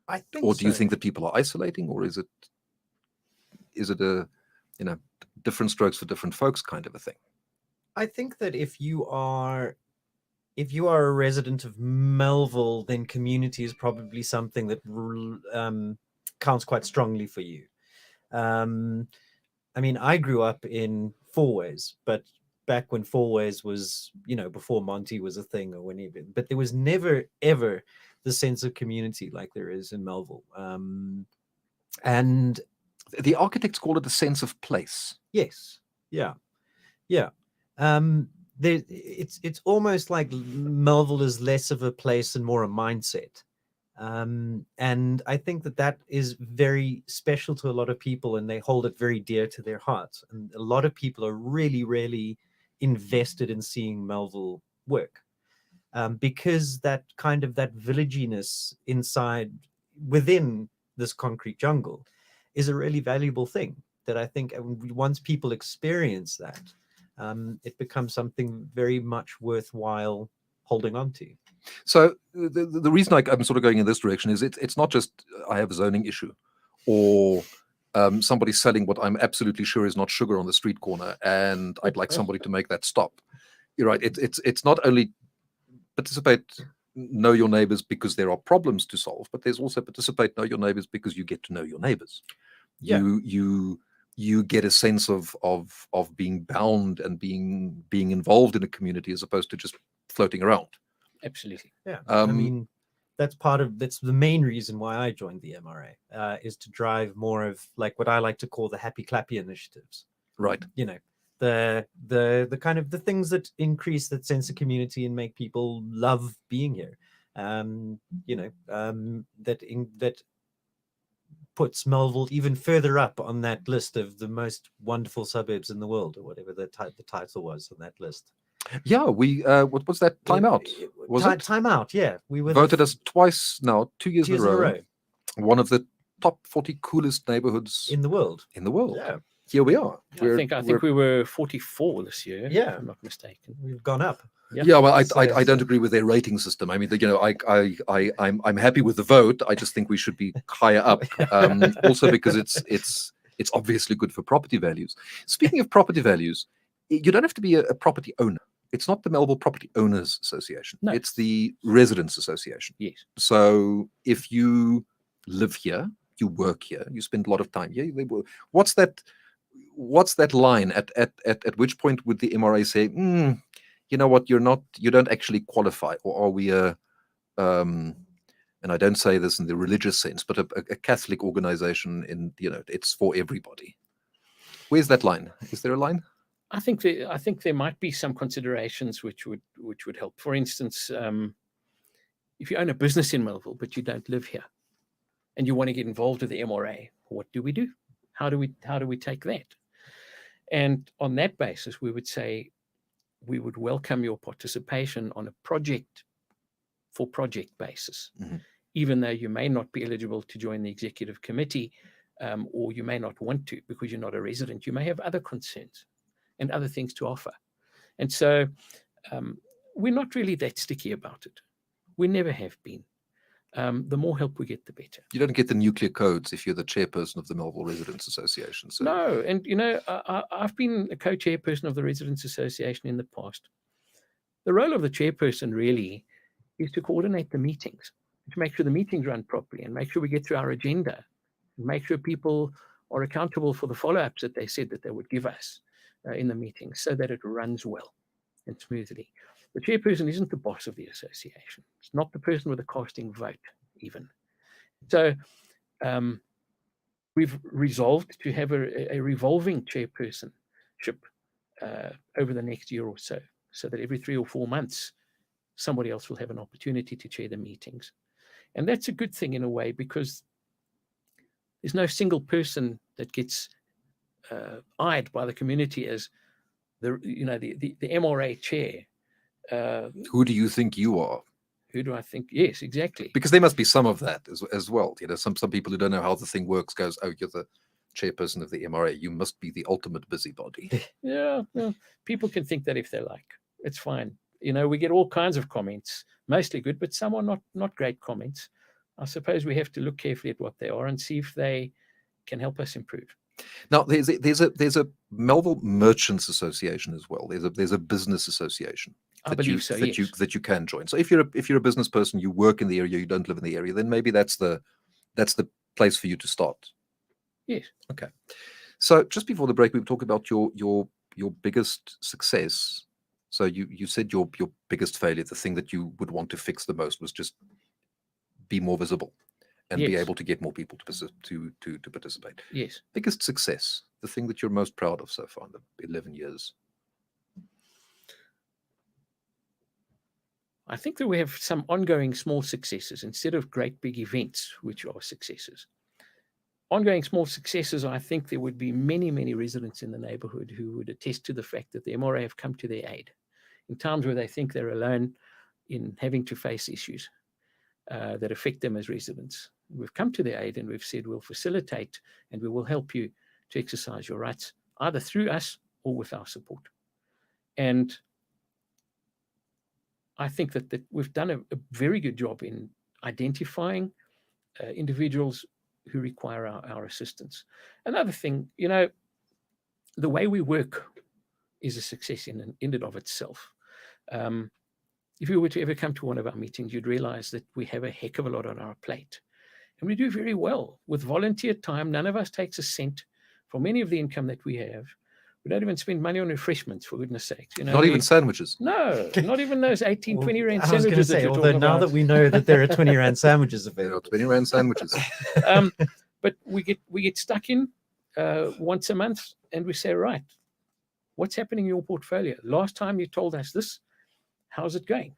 C: I think
B: Or do you
C: so.
B: think that people are isolating, or is it a different strokes for different folks kind of a thing?
C: I think that if you are a resident of Melville, then community is probably something that counts quite strongly for you. I mean, I grew up in Fourways, but back when Fourways was, before Monty was a thing, or but there was never ever the sense of community like there is in Melville. And
B: the architects call it a sense of place.
C: Yes, yeah. It's almost like Melville is less of a place and more a mindset. And I think that is very special to a lot of people, and they hold it very dear to their hearts. And a lot of people are really, really invested in seeing Melville work, because that kind of that villaginess within this concrete jungle is a really valuable thing that I think once people experience that, it becomes something very much worthwhile holding on to.
B: So the reason I'm sort of going in this direction is it's not just I have a zoning issue, or somebody selling what I'm absolutely sure is not sugar on the street corner, and I'd like somebody to make that stop. You're right. It's not only participate, know your neighbors because there are problems to solve, but there's also participate, know your neighbors because you get to know your neighbors.
C: Yeah.
B: You get a sense of being bound and being involved in a community as opposed to just floating around.
D: Absolutely.
C: Yeah. I mean, that's the main reason why I joined the M.R.A, is to drive more of like what I like to call the happy clappy initiatives.
B: Right.
C: The kind of the things that increase that sense of community and make people love being here. That puts Melville even further up on that list of the most wonderful suburbs in the world, or whatever the title was on that list.
B: Yeah, we what was that? Time Out? Was it?
C: Time Out, yeah. We were
B: voted us twice now, 2 years in a row. One of the top 40 coolest neighborhoods
C: in the world.
B: Yeah. Here we are.
D: I think we were 44 this year.
C: Yeah,
D: if I'm not mistaken.
C: We've gone up.
B: Yeah, well, I don't agree with their rating system. I mean, I'm happy with the vote. I just think we should be higher up. Also because it's obviously good for property values. Speaking of property values, you don't have to be a property owner. It's not the Melville Property Owners Association.
D: No.
B: It's the Residents Association.
D: Yes.
B: So if you live here, you work here, you spend a lot of time here. What's that line at which point would the M.R.A say, you know what, you don't actually qualify, or are we and I don't say this in the religious sense, but a Catholic organization it's for everybody. Where's that line? Is there a line?
D: I think there might be some considerations which would help. For instance, if you own a business in Melville but you don't live here, and you want to get involved with the M.R.A, what do we do? How do we take that? And on that basis, we would say we would welcome your participation on a project basis, even though you may not be eligible to join the executive committee, or you may not want to because you're not a resident. You may have other concerns and other things to offer. And so we're not really that sticky about it. We never have been. The more help we get, the better. You
B: don't get the nuclear codes if you're the chairperson of the Melville Residents Association. So.
D: No, and I've been a co-chairperson of the Residents Association in the past. The role of the chairperson really is to coordinate the meetings, to make sure the meetings run properly, and make sure we get through our agenda, and make sure people are accountable for the follow-ups that they said that they would give us. in the meeting so that it runs well and smoothly. The chairperson isn't the boss of the association. It's not the person with a casting vote, even. So we've resolved to have a revolving chairpersonship over the next year or so that every 3 or 4 months, somebody else will have an opportunity to chair the meetings. And that's a good thing in a way, because there's no single person that gets eyed by the community as the M.R.A chair.
B: Who do you think you are?
D: Who do I think? Yes, exactly.
B: Because there must be some of that as well. Some people who don't know how the thing works goes, oh, you're the chairperson of the M.R.A. You must be the ultimate busybody.
D: Yeah, people can think that if they like. It's fine. We get all kinds of comments, mostly good, but some are not great comments. I suppose we have to look carefully at what they are and see if they can help us improve.
B: Now, there's a Melville Merchants Association as well. There's a business association that you can join. So if you're a business person, you work in the area, you don't live in the area, then maybe that's the place for you to start.
D: Yes.
B: Okay. So just before the break, we were talking about your biggest success. So you said your biggest failure, the thing that you would want to fix the most, was just be more visible and be able to get more people to participate.
D: Yes.
B: Biggest success, the thing that you're most proud of so far in the 11 years.
D: I think that we have some ongoing small successes instead of great big events, which are successes. Ongoing small successes, I think there would be many, many residents in the neighborhood who would attest to the fact that the M.R.A have come to their aid in times where they think they're alone in having to face issues that affect them as residents. We've come to their aid and we've said we'll facilitate and we will help you to exercise your rights, either through us or with our support. And I think that we've done a very good job in identifying individuals who require our assistance. Another thing, the way we work is a success in and of itself. If you were to ever come to one of our meetings, you'd realize that we have a heck of a lot on our plate. And we do very well with volunteer time. None of us takes a cent from any of the income that we have. We don't even spend money on refreshments, for goodness sakes.
B: Not even sandwiches.
D: No, not even those 18, 20 rand
C: I was
D: sandwiches.
C: Say, although now that we know that there are 20 rand sandwiches available.
B: 20 rand sandwiches.
D: But we get stuck in once a month and we say, right, what's happening in your portfolio? Last time you told us this, how's it going?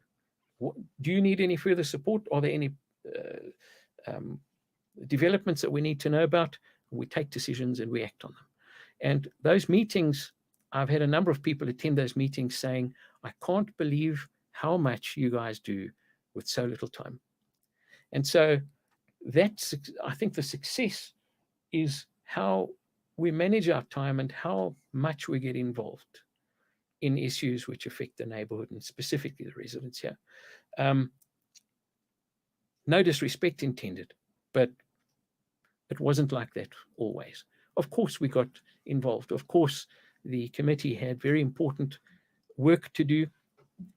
D: Do you need any further support? Are there any developments that we need to know about? We take decisions and we act on them. And those meetings, I've had a number of people attend those meetings saying, I can't believe how much you guys do with so little time. And so I think the success is how we manage our time and how much we get involved in issues which affect the neighborhood and specifically the residents here. No disrespect intended, but it wasn't like that always. Of course, we got involved. Of course, the committee had very important work to do,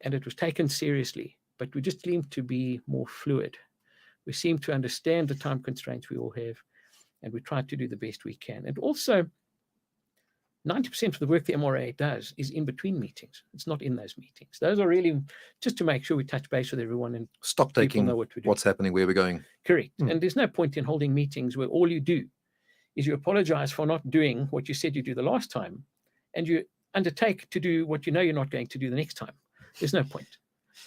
D: and it was taken seriously. But we just seemed to be more fluid. We seem to understand the time constraints we all have, and we try to do the best we can. And also, 90% of the work the M.R.A does is in between meetings. It's not in those meetings. Those are really just to make sure we touch base with everyone and
B: stop taking
D: know what we're doing.
B: What's happening, where we're going.
D: Correct. And there's no point in holding meetings where all you do is you apologize for not doing what you said you do the last time, and you undertake to do what you know you're not going to do the next time. There's no point.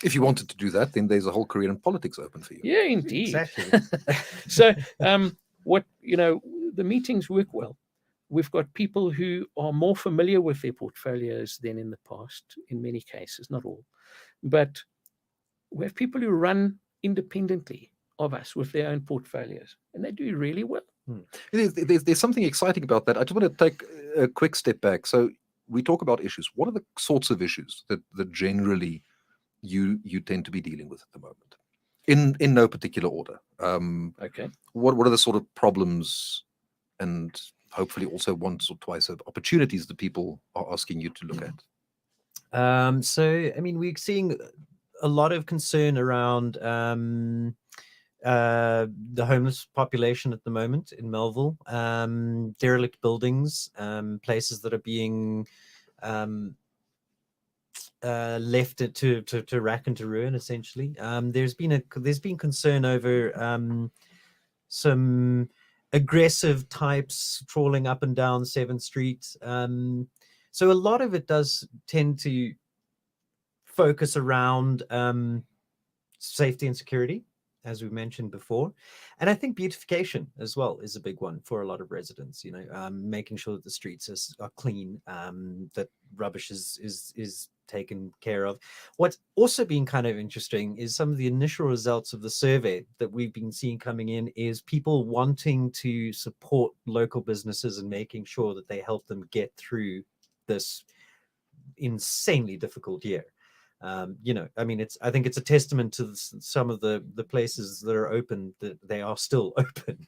B: If you wanted to do that, then there's a whole career in politics open for you.
D: Yeah, indeed.
C: Exactly.
D: So the meetings work well. We've got people who are more familiar with their portfolios than in the past, in many cases, not all. But we have people who run independently of us with their own portfolios, and they do really well.
B: There's something exciting about that. I just want to take a quick step back. So we talk about issues. What are the sorts of issues that generally you tend to be dealing with at the moment? In no particular order.
D: Okay.
B: What are the sort of problems and hopefully also once or twice of opportunities that people are asking you to look at?
C: So, I mean, we're seeing a lot of concern around the homeless population at the moment in Melville, derelict buildings, places that are being left it to rack and to ruin, essentially. There's been concern over some aggressive types trawling up and down 7th Street. So a lot of it does tend to focus around safety and security, as we mentioned before. And I think beautification as well is a big one for a lot of residents, making sure that the streets are clean, that rubbish is taken care of. What's also been kind of interesting is some of the initial results of the survey that we've been seeing coming in is people wanting to support local businesses and making sure that they help them get through this insanely difficult year. I think it's a testament to some of the places that are open, that they are still open.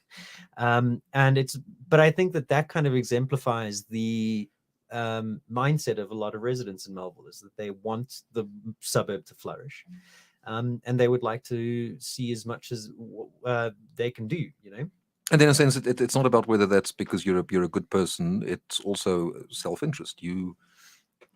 C: But I think that kind of exemplifies the mindset of a lot of residents in Melville, is that they want the suburb to flourish, and they would like to see as much as they can do,
B: And in a sense, it's not about whether that's because you're a good person. It's also self-interest.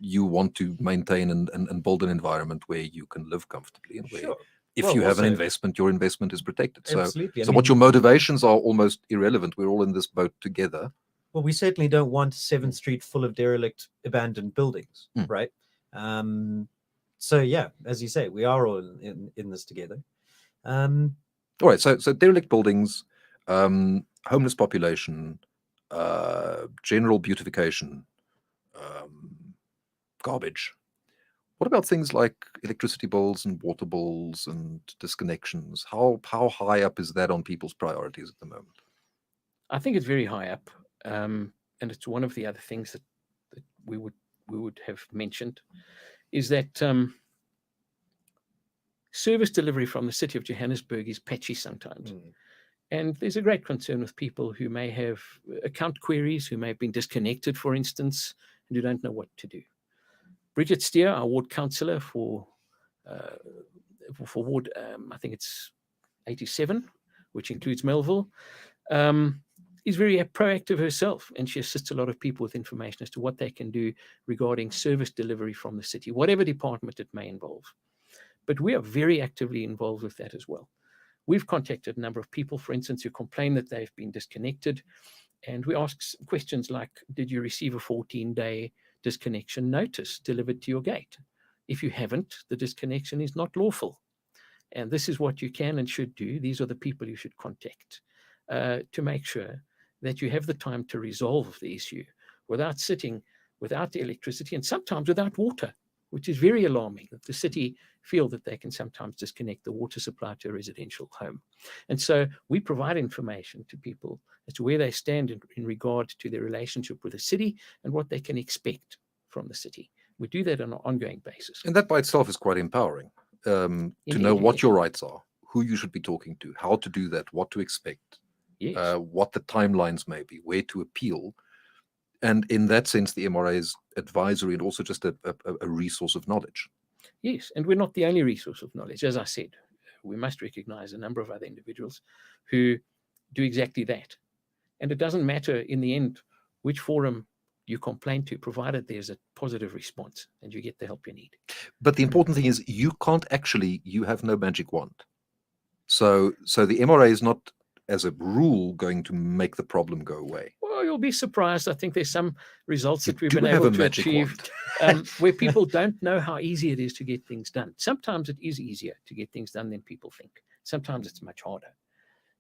B: You want to maintain and build an environment where you can live comfortably, and where if you have an investment, your investment is protected.
C: Absolutely.
B: So what your motivations are almost irrelevant. We're all in this boat together.
C: Well, we certainly don't want 7th Street full of derelict, abandoned buildings, right? So yeah, as you say, we are all in this together.
B: All right, so derelict buildings, homeless population, general beautification, garbage. What about things like electricity bills and water bills and disconnections? How high up is that on people's priorities at the moment?
D: I think it's very high up, and it's one of the other things that we would have mentioned, is that service delivery from the city of Johannesburg is patchy sometimes. And there's a great concern with people who may have account queries, who may have been disconnected, for instance, and who don't know what to do. Bridget Steer, our ward councillor for ward, I think it's 87, which includes Melville, is very proactive herself, and she assists a lot of people with information as to what they can do regarding service delivery from the city, whatever department it may involve. But we are very actively involved with that as well. We've contacted a number of people, for instance, who complain that they've been disconnected, and we ask questions like, did you receive a 14-day disconnection notice delivered to your gate? If you haven't, the disconnection is not lawful. And this is what you can and should do. These are the people you should contact to make sure that you have the time to resolve the issue without sitting without the electricity and sometimes without water, which is very alarming, that the city feel that they can sometimes disconnect the water supply to a residential home. And so we provide information to people as to where they stand in regard to their relationship with the city and what they can expect from the city. We do that on an ongoing basis.
B: And that by itself is quite empowering, to know what your rights are, who you should be talking to, how to do that, what to expect, what the timelines may be, where to appeal. And in that sense, the M.R.A is advisory and also just a resource of knowledge.
D: Yes, and we're not the only resource of knowledge. As I said, we must recognize a number of other individuals who do exactly that. And it doesn't matter in the end which forum you complain to, provided there's a positive response and you get the help you need.
B: But the important thing is you have no magic wand. So the M.R.A is not, as a rule, going to make the problem go away.
D: Well, you'll be surprised. I think there's some results that we've been able to achieve where people don't know how easy it is to get things done. Sometimes it is easier to get things done than people think. Sometimes it's much harder.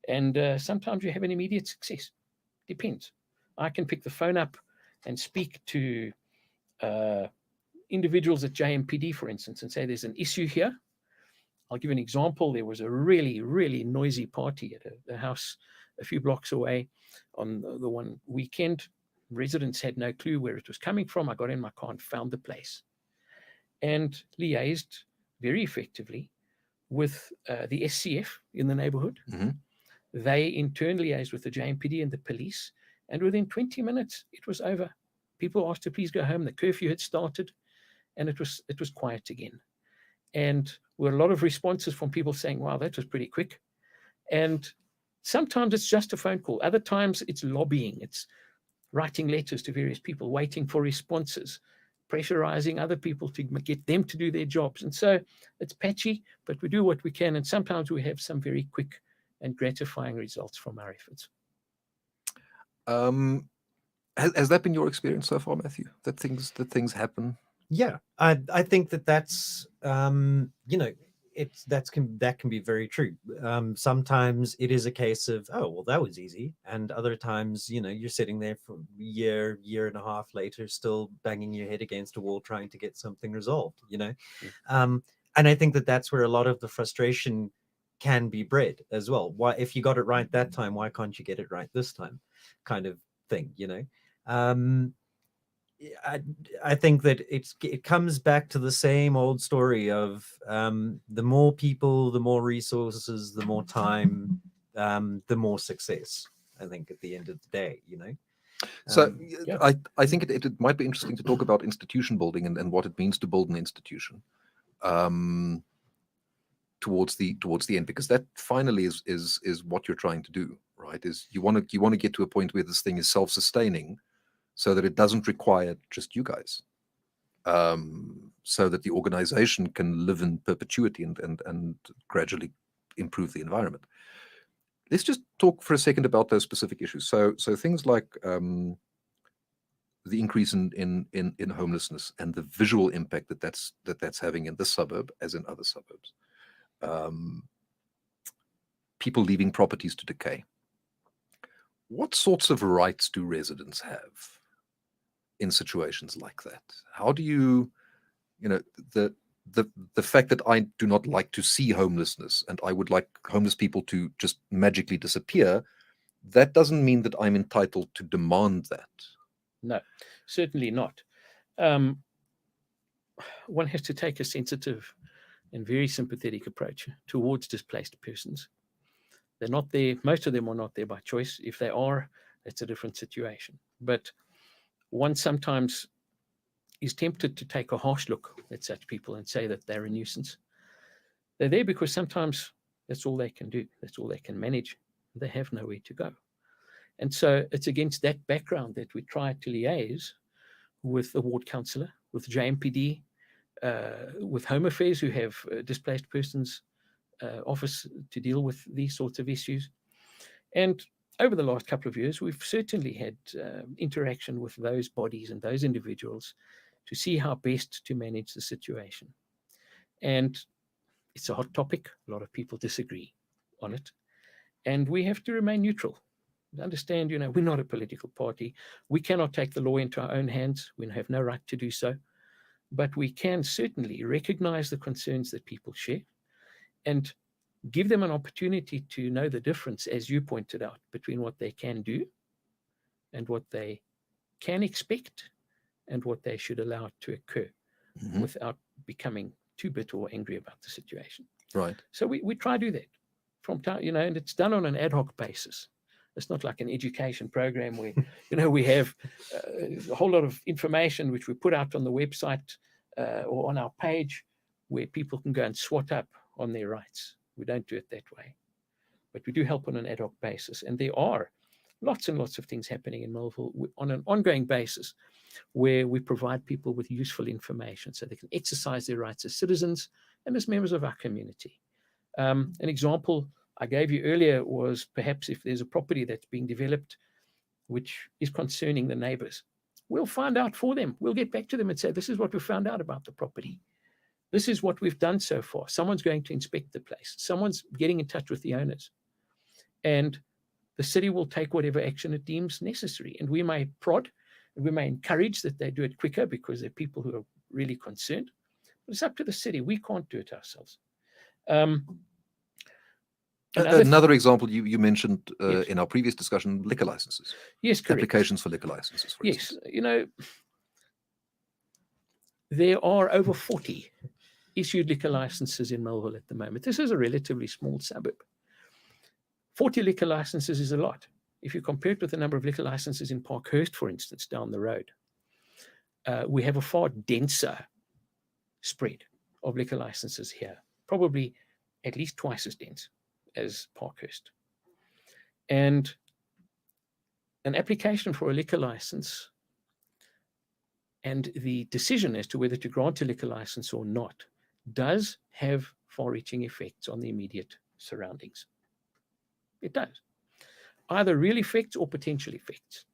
D: And sometimes you have an immediate success. Depends. I can pick the phone up and speak to individuals at JMPD, for instance, and say there's an issue here. I'll give an example. There was a really, really noisy party at a house a few blocks away on the one weekend. Residents had no clue where it was coming from. I got in my car and found the place and liaised very effectively with the SCF in the neighborhood.
B: Mm-hmm.
D: They in turn liaised with the JMPD and the police, and within 20 minutes, it was over. People asked to please go home. The curfew had started, and it was quiet again. And there were a lot of responses from people saying, wow, that was pretty quick. And sometimes it's just a phone call. Other times it's lobbying. It's writing letters to various people, waiting for responses, pressurizing other people to get them to do their jobs. And so it's patchy, but we do what we can. And sometimes we have some very quick and gratifying results from our efforts.
B: Has that been your experience so far, Matthew? That things happen?
C: Yeah, I think that's that can be very true. Sometimes it is a case of, oh well, that was easy, and other times you're sitting there for a year and a half later, still banging your head against a wall trying to get something resolved. And I think that's where a lot of the frustration can be bred as well. Why, if you got it right that time, why can't you get it right this time? Kind of thing, I think that it comes back to the same old story of the more people, the more resources, the more time, the more success. I think at the end of the day,
B: So
D: yeah.
B: I think it might be interesting to talk about institution building and what it means to build an institution towards the end, because that finally is what you're trying to do, right? Is you want to get to a point where this thing is self-sustaining, so that it doesn't require just you guys, so that the organization can live in perpetuity and gradually improve the environment. Let's just talk for a second about those specific issues. So things like the increase in homelessness and the visual impact that's having in this suburb as in other suburbs. People leaving properties to decay. What sorts of rights do residents have in situations like that? How do the fact that I do not like to see homelessness and I would like homeless people to just magically disappear, that doesn't mean that I'm entitled to demand that.
D: No, certainly not. One has to take a sensitive and very sympathetic approach towards displaced persons. They're not there, most of them are not there by choice. If they are, it's a different situation. But one sometimes is tempted to take a harsh look at such people and say that they're a nuisance. They're there because sometimes that's all they can do. That's all they can manage. They have nowhere to go. And so it's against that background that we try to liaise with the ward councillor, with JMPD, with Home Affairs, who have displaced persons office to deal with these sorts of issues. And over the last couple of years, we've certainly had interaction with those bodies and those individuals to see how best to manage the situation. And it's a hot topic. A lot of people disagree on it. And we have to remain neutral. Understand, we're not a political party. We cannot take the law into our own hands. We have no right to do so. But we can certainly recognize the concerns that people share and give them an opportunity to know the difference, as you pointed out, between what they can do and what they can expect and what they should allow to occur without becoming too bitter or angry about the situation.
B: Right.
D: So we try to do that from time, and it's done on an ad hoc basis. It's not like an education program where, we have a whole lot of information which we put out on the website or on our page where people can go and swat up on their rights. We don't do it that way. But we do help on an ad hoc basis. And there are lots and lots of things happening in Melville on an ongoing basis where we provide people with useful information so they can exercise their rights as citizens and as members of our community. An example I gave you earlier was perhaps if there's a property that's being developed which is concerning the neighbors, we'll find out for them. We'll get back to them and say, this is what we found out about the property. This is what we've done so far. Someone's going to inspect the place. Someone's getting in touch with the owners. And the city will take whatever action it deems necessary. And we may prod, and we may encourage that they do it quicker because they're people who are really concerned. But it's up to the city. We can't do it ourselves.
B: Another example you mentioned
D: yes.
B: in our previous discussion, liquor licenses.
D: Yes, correct.
B: Applications for liquor licenses, for
D: yes,
B: instance.
D: There are over 40 issued liquor licenses in Melville at the moment. This is a relatively small suburb. 40 liquor licenses is a lot. If you compare it with the number of liquor licenses in Parkhurst, for instance, down the road, we have a far denser spread of liquor licenses here, probably at least twice as dense as Parkhurst. And an application for a liquor license And the decision as to whether to grant a liquor license or not does have far-reaching effects on the immediate surroundings. It does. Either real effects or potential effects.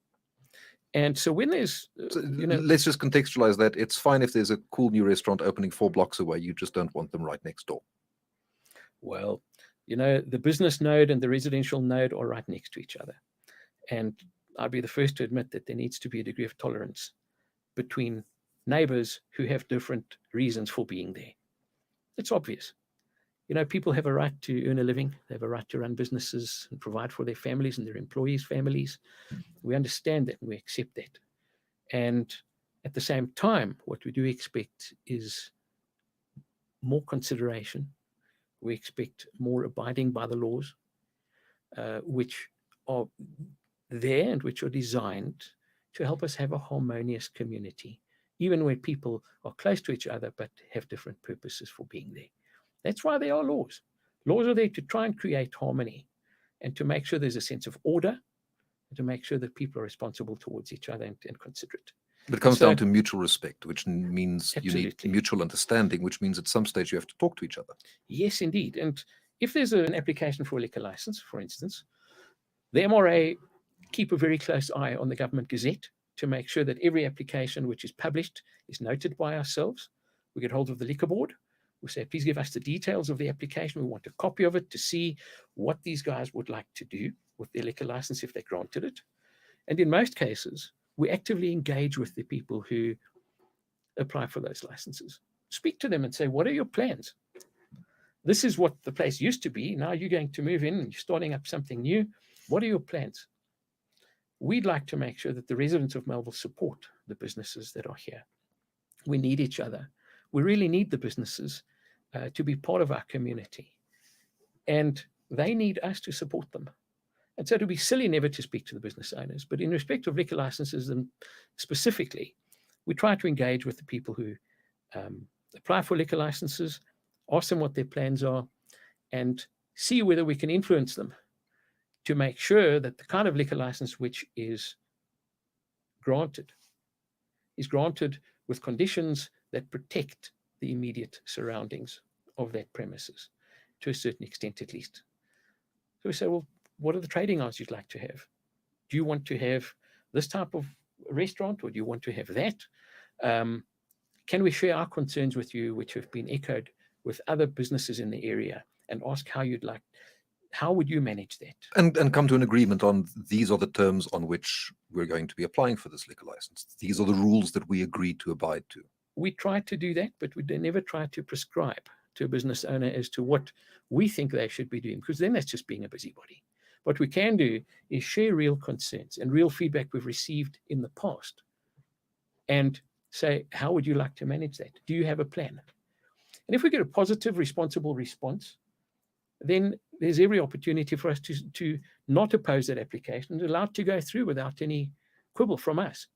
D: And so when there's,
B: So let's just contextualize that. It's fine if there's a cool new restaurant opening 4 blocks away. You just don't want them right next door.
D: well, the business node and the residential node are right next to each other. And I'd be the first to admit that there needs to be a degree of tolerance between neighbors who have different reasons for being there. It's obvious. People have a right to earn a living. They have a right to run businesses and provide for their families and their employees' families. We understand that and we accept that. And at the same time, what we do expect is more consideration. We expect more abiding by the laws, which are there and which are designed to help us have a harmonious community, even where people are close to each other but have different purposes for being there. That's why there are laws. Laws are there to try and create harmony and to make sure there's a sense of order and to make sure that people are responsible towards each other and considerate.
B: But it comes down to mutual respect, which means you need
D: Absolutely.
B: mutual understanding, which means at some stage you have to talk to each other.
D: Yes, indeed. And if there's an application for a liquor license, for instance, the M.R.A keep a very close eye on the government gazette to make sure that every application which is published is noted by ourselves. We get hold of the liquor board. We say, please give us the details of the application. We want a copy of it to see what these guys would like to do with their liquor license if they granted it. And in most cases, we actively engage with the people who apply for those licenses. Speak to them and say, what are your plans? This is what the place used to be. Now you're going to move in and you're starting up something new. What are your plans? We'd like to make sure that the residents of Melville support the businesses that are here. We need each other. We really need the businesses to be part of our community. And they need us to support them. And so it would be silly never to speak to the business owners. But in respect of liquor licenses and specifically, we try to engage with the people who apply for liquor licenses, ask them what their plans are, and see whether we can influence them to make sure that the kind of liquor license which is granted with conditions that protect the immediate surroundings of that premises, to a certain extent at least. So we say, well, what are the trading hours you'd like to have? Do you want to have this type of restaurant, or do you want to have that? Can we share our concerns with you, which have been echoed with other businesses in the area, and ask how would you manage that?
B: And come to an agreement on these are the terms on which we're going to be applying for this liquor license. These are the rules that we agreed to abide to.
D: We try to do that, but we never try to prescribe to a business owner as to what we think they should be doing, because then that's just being a busybody. What we can do is share real concerns and real feedback we've received in the past and say, how would you like to manage that? Do you have a plan? And if we get a positive, responsible response, then there's every opportunity for us to not oppose that application and allow it to go through without any quibble from us.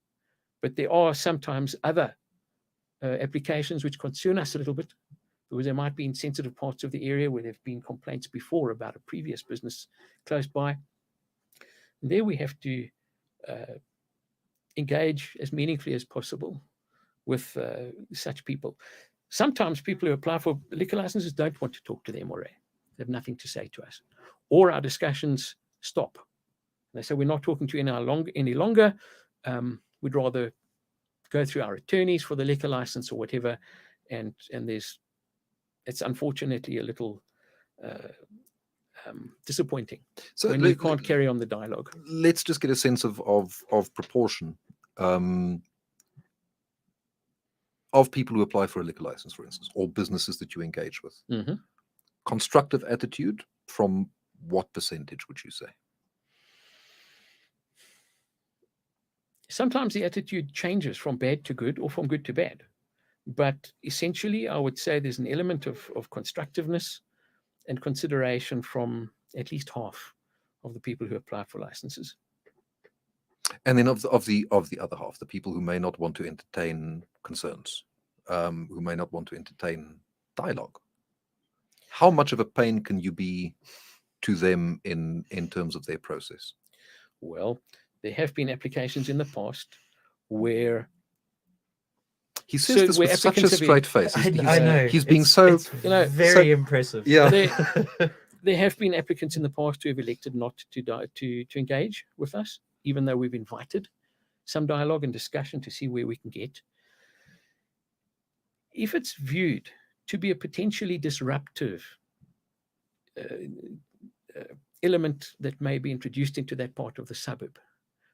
D: But there are sometimes other applications which concern us a little bit, because there might be in sensitive parts of the area where there have been complaints before about a previous business close by. And there we have to engage as meaningfully as possible with such people. Sometimes people who apply for liquor licenses don't want to talk to the M.R.A. They have nothing to say to us, or our discussions stop. They say, we're not talking to you any longer. We'd rather go through our attorneys for the liquor license or whatever. And it's unfortunately a little disappointing when we can't carry on the dialogue.
B: Let's just get a sense of proportion of people who apply for a liquor license, for instance, or businesses that you engage with.
D: Mm-hmm.
B: Constructive attitude, from what percentage would you say?
D: Sometimes the attitude changes from bad to good or from good to bad. But essentially, I would say there's an element of constructiveness and consideration from at least half of the people who apply for licenses.
B: And then of the other half, the people who may not want to entertain concerns, who may not want to entertain dialogue. How much of a pain can you be to them in terms of their process?
D: Well, there have been applications in the past where
B: He says
D: So
B: this
D: where
B: with such a
D: applicants have been-
B: straight face.
C: I know.
B: He's being
C: It's-
B: so
C: it's
D: very
C: impressive.
B: Yeah.
D: There have been applicants in the past who have elected not to engage with us, even though we've invited some dialogue and discussion to see where we can get. If it's viewed to be a potentially disruptive element that may be introduced into that part of the suburb,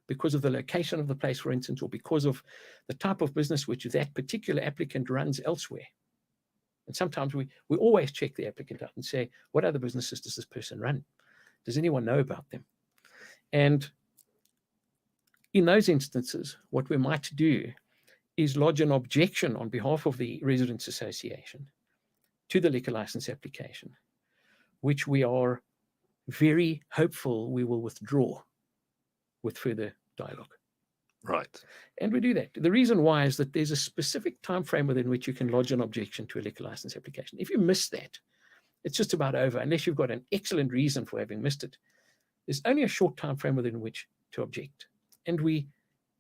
D: because of the location of the place, for instance, or because of the type of business which that particular applicant runs elsewhere. And sometimes we always check the applicant out and say, what other businesses does this person run? Does anyone know about them? And in those instances, what we might do is lodge an objection on behalf of the Residents Association to the liquor license application, which we are very hopeful we will withdraw with further dialogue.
B: Right.
D: And we do that. The reason why is that there's a specific time frame within which you can lodge an objection to a liquor license application. If you miss that, it's just about over, unless you've got an excellent reason for having missed it. There's only a short time frame within which to object. And we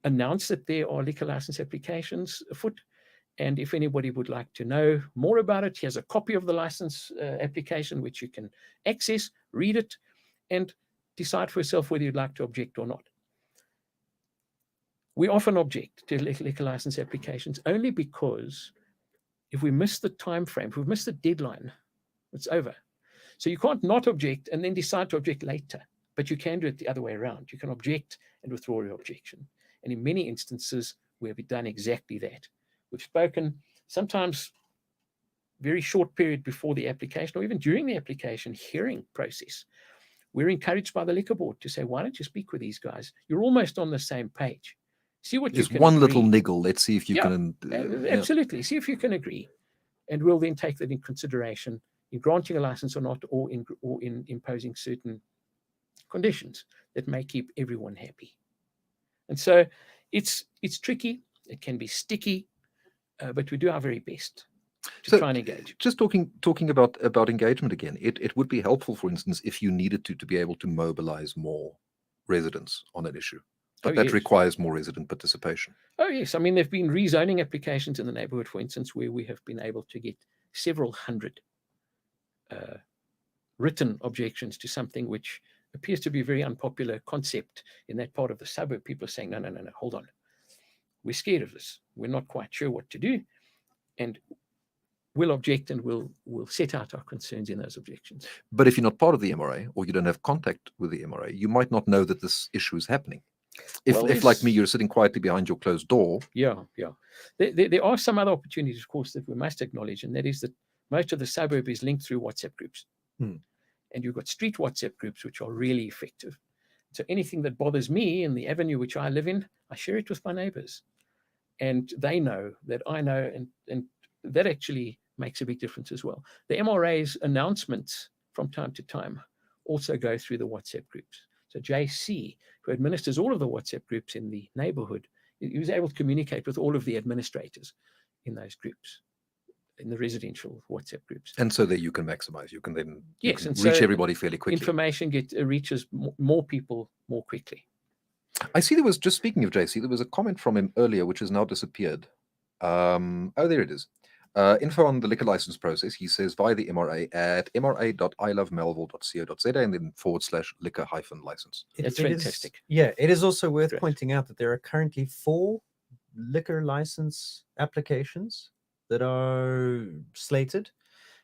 D: announce that there are liquor license applications afoot. And if anybody would like to know more about it, here's a copy of the license application, which you can access, read it, and decide for yourself whether you'd like to object or not. We often object to liquor license applications only because if we miss the time frame, if we miss the deadline, it's over. So you can't not object and then decide to object later, but you can do it the other way around. You can object and withdraw your objection. And in many instances, we have done exactly that. We've spoken sometimes very short period before the application or even during the application hearing process. We're encouraged by the liquor board to say, why don't you speak with these guys? You're almost on the same page. See what
B: There's
D: you can
B: one
D: agree.
B: little niggle. Let's see if you
D: Yeah,
B: can.
D: Absolutely. See if you can agree. And we'll then take that in consideration in granting a license or not, or in imposing certain conditions that may keep everyone happy. And so it's tricky. It can be sticky, but we do our very best to try and engage.
B: Just talking about engagement again, it would be helpful, for instance, if you needed to be able to mobilize more residents on an issue. But that
D: yes.
B: requires more resident participation.
D: Oh, yes. I mean, there have been rezoning applications in the neighborhood, for instance, where we have been able to get several hundred written objections to something which appears to be a very unpopular concept in that part of the suburb. People are saying, no, hold on. We're scared of this. We're not quite sure what to do. And we'll object and we'll set out our concerns in those objections.
B: But if you're not part of the M.R.A. or you don't have contact with the M.R.A., you might not know that this issue is happening. If like me, you're sitting quietly behind your closed door.
D: Yeah. There are some other opportunities, of course, that we must acknowledge, and that is that most of the suburb is linked through WhatsApp groups. And you've got street WhatsApp groups, which are really effective. So anything that bothers me in the avenue which I live in, I share it with my neighbors. And they know that I know, and that actually makes a big difference as well. The M.R.A.'s announcements from time to time also go through the WhatsApp groups. So JC, who administers all of the WhatsApp groups in the neighborhood, he was able to communicate with all of the administrators in those groups, in the residential WhatsApp groups.
B: And so that you can maximize, you can then
D: Yes, and
B: reach
D: so
B: everybody fairly quickly.
D: Information reaches more people more quickly.
B: I see there was, just speaking of JC, there was a comment from him earlier, which has now disappeared. Oh, there it is. Info on the liquor license process. He says via the M.R.A. at mra.ilovemelville.co.za and then /liquor-license.
D: That's fantastic.
C: It is also worth
D: Great.
C: pointing out that there are currently 4 liquor license applications that are slated.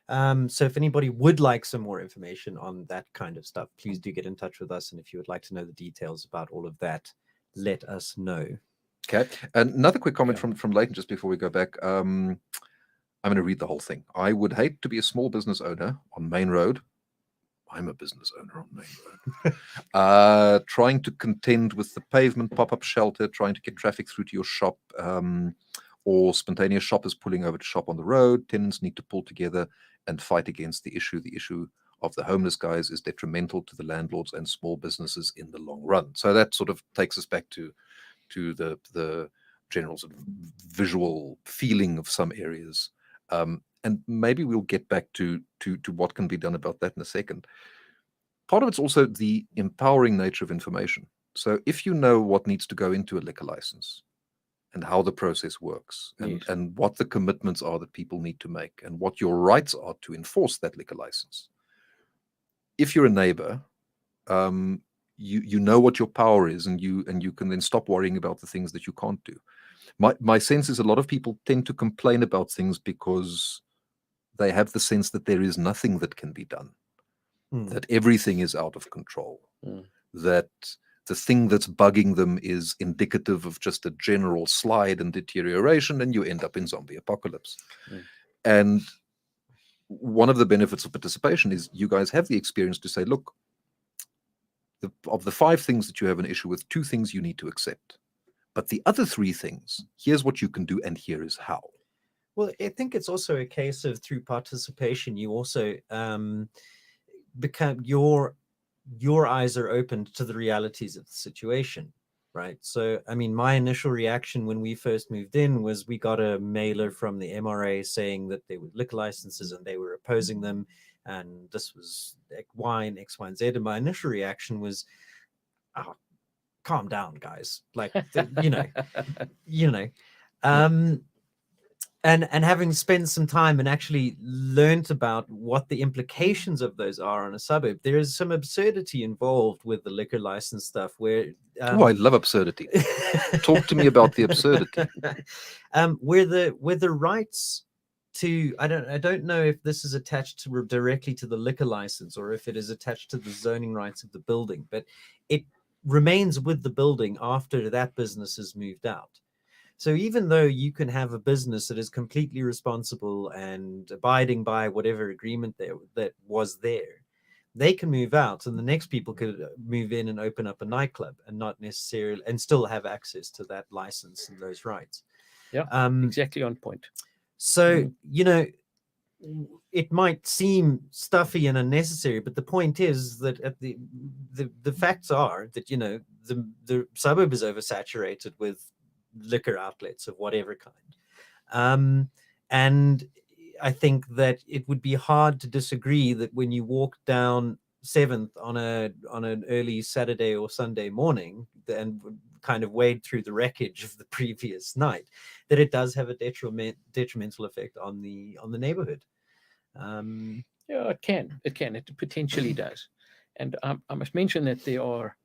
C: So if anybody would like some more information on that kind of stuff, please do get in touch with us. And if you would like to know the details about all of that, let us know.
B: Okay. Another quick comment from Leighton just before we go back. I'm going to read the whole thing. I would hate to be a small business owner on Main Road. I'm a business owner on Main Road. Trying to contend with the pavement pop-up shelter, trying to get traffic through to your shop, or spontaneous shoppers pulling over to shop on the road. Tenants need to pull together and fight against the issue. The issue of the homeless guys is detrimental to the landlords and small businesses in the long run. So that sort of takes us back to the general sort of visual feeling of some areas. And maybe we'll get back to what can be done about that in a second. Part of it's also the empowering nature of information. So if you know what needs to go into a liquor license, and how the process works, and,
D: Yes.
B: and what the commitments are that people need to make, and what your rights are to enforce that liquor license. If you're a neighbor, you know what your power is, and you can then stop worrying about the things that you can't do. My sense is a lot of people tend to complain about things because they have the sense that there is nothing that can be done, that everything is out of control, that the thing that's bugging them is indicative of just a general slide and deterioration, and you end up in zombie apocalypse. And one of the benefits of participation is you guys have the experience to say, look, of the 5 things that you have an issue with, 2 things you need to accept. But the other 3 things, here's what you can do, and here is how.
C: Well, I think it's also a case of through participation, you also become your eyes are opened to the realities of the situation, right? So, I mean, my initial reaction when we first moved in was we got a mailer from the M.R.A saying that there were liquor licenses and they were opposing them, and this was Y and X, Y, and Z. And my initial reaction was, oh, calm down, guys. Like, And having spent some time and actually learnt about what the implications of those are on a suburb, there is some absurdity involved with the liquor license stuff where...
B: I love absurdity. Talk to me about the absurdity.
C: Where the rights to... I don't know if this is attached directly to the liquor license or if it is attached to the zoning rights of the building, but it remains with the building after that business is moved out. So even though you can have a business that is completely responsible and abiding by whatever agreement that was there, they can move out and the next people could move in and open up a nightclub and not necessarily, and still have access to that license and those rights.
D: Yeah, exactly on point.
C: So, it might seem stuffy and unnecessary, but the point is that the facts are that, the suburb is oversaturated with liquor outlets of whatever kind, and I think that it would be hard to disagree that when you walk down 7th on an early Saturday or Sunday morning and kind of wade through the wreckage of the previous night, that it does have a detrimental effect on the neighborhood.
D: Yeah, it potentially does. And I must mention that there are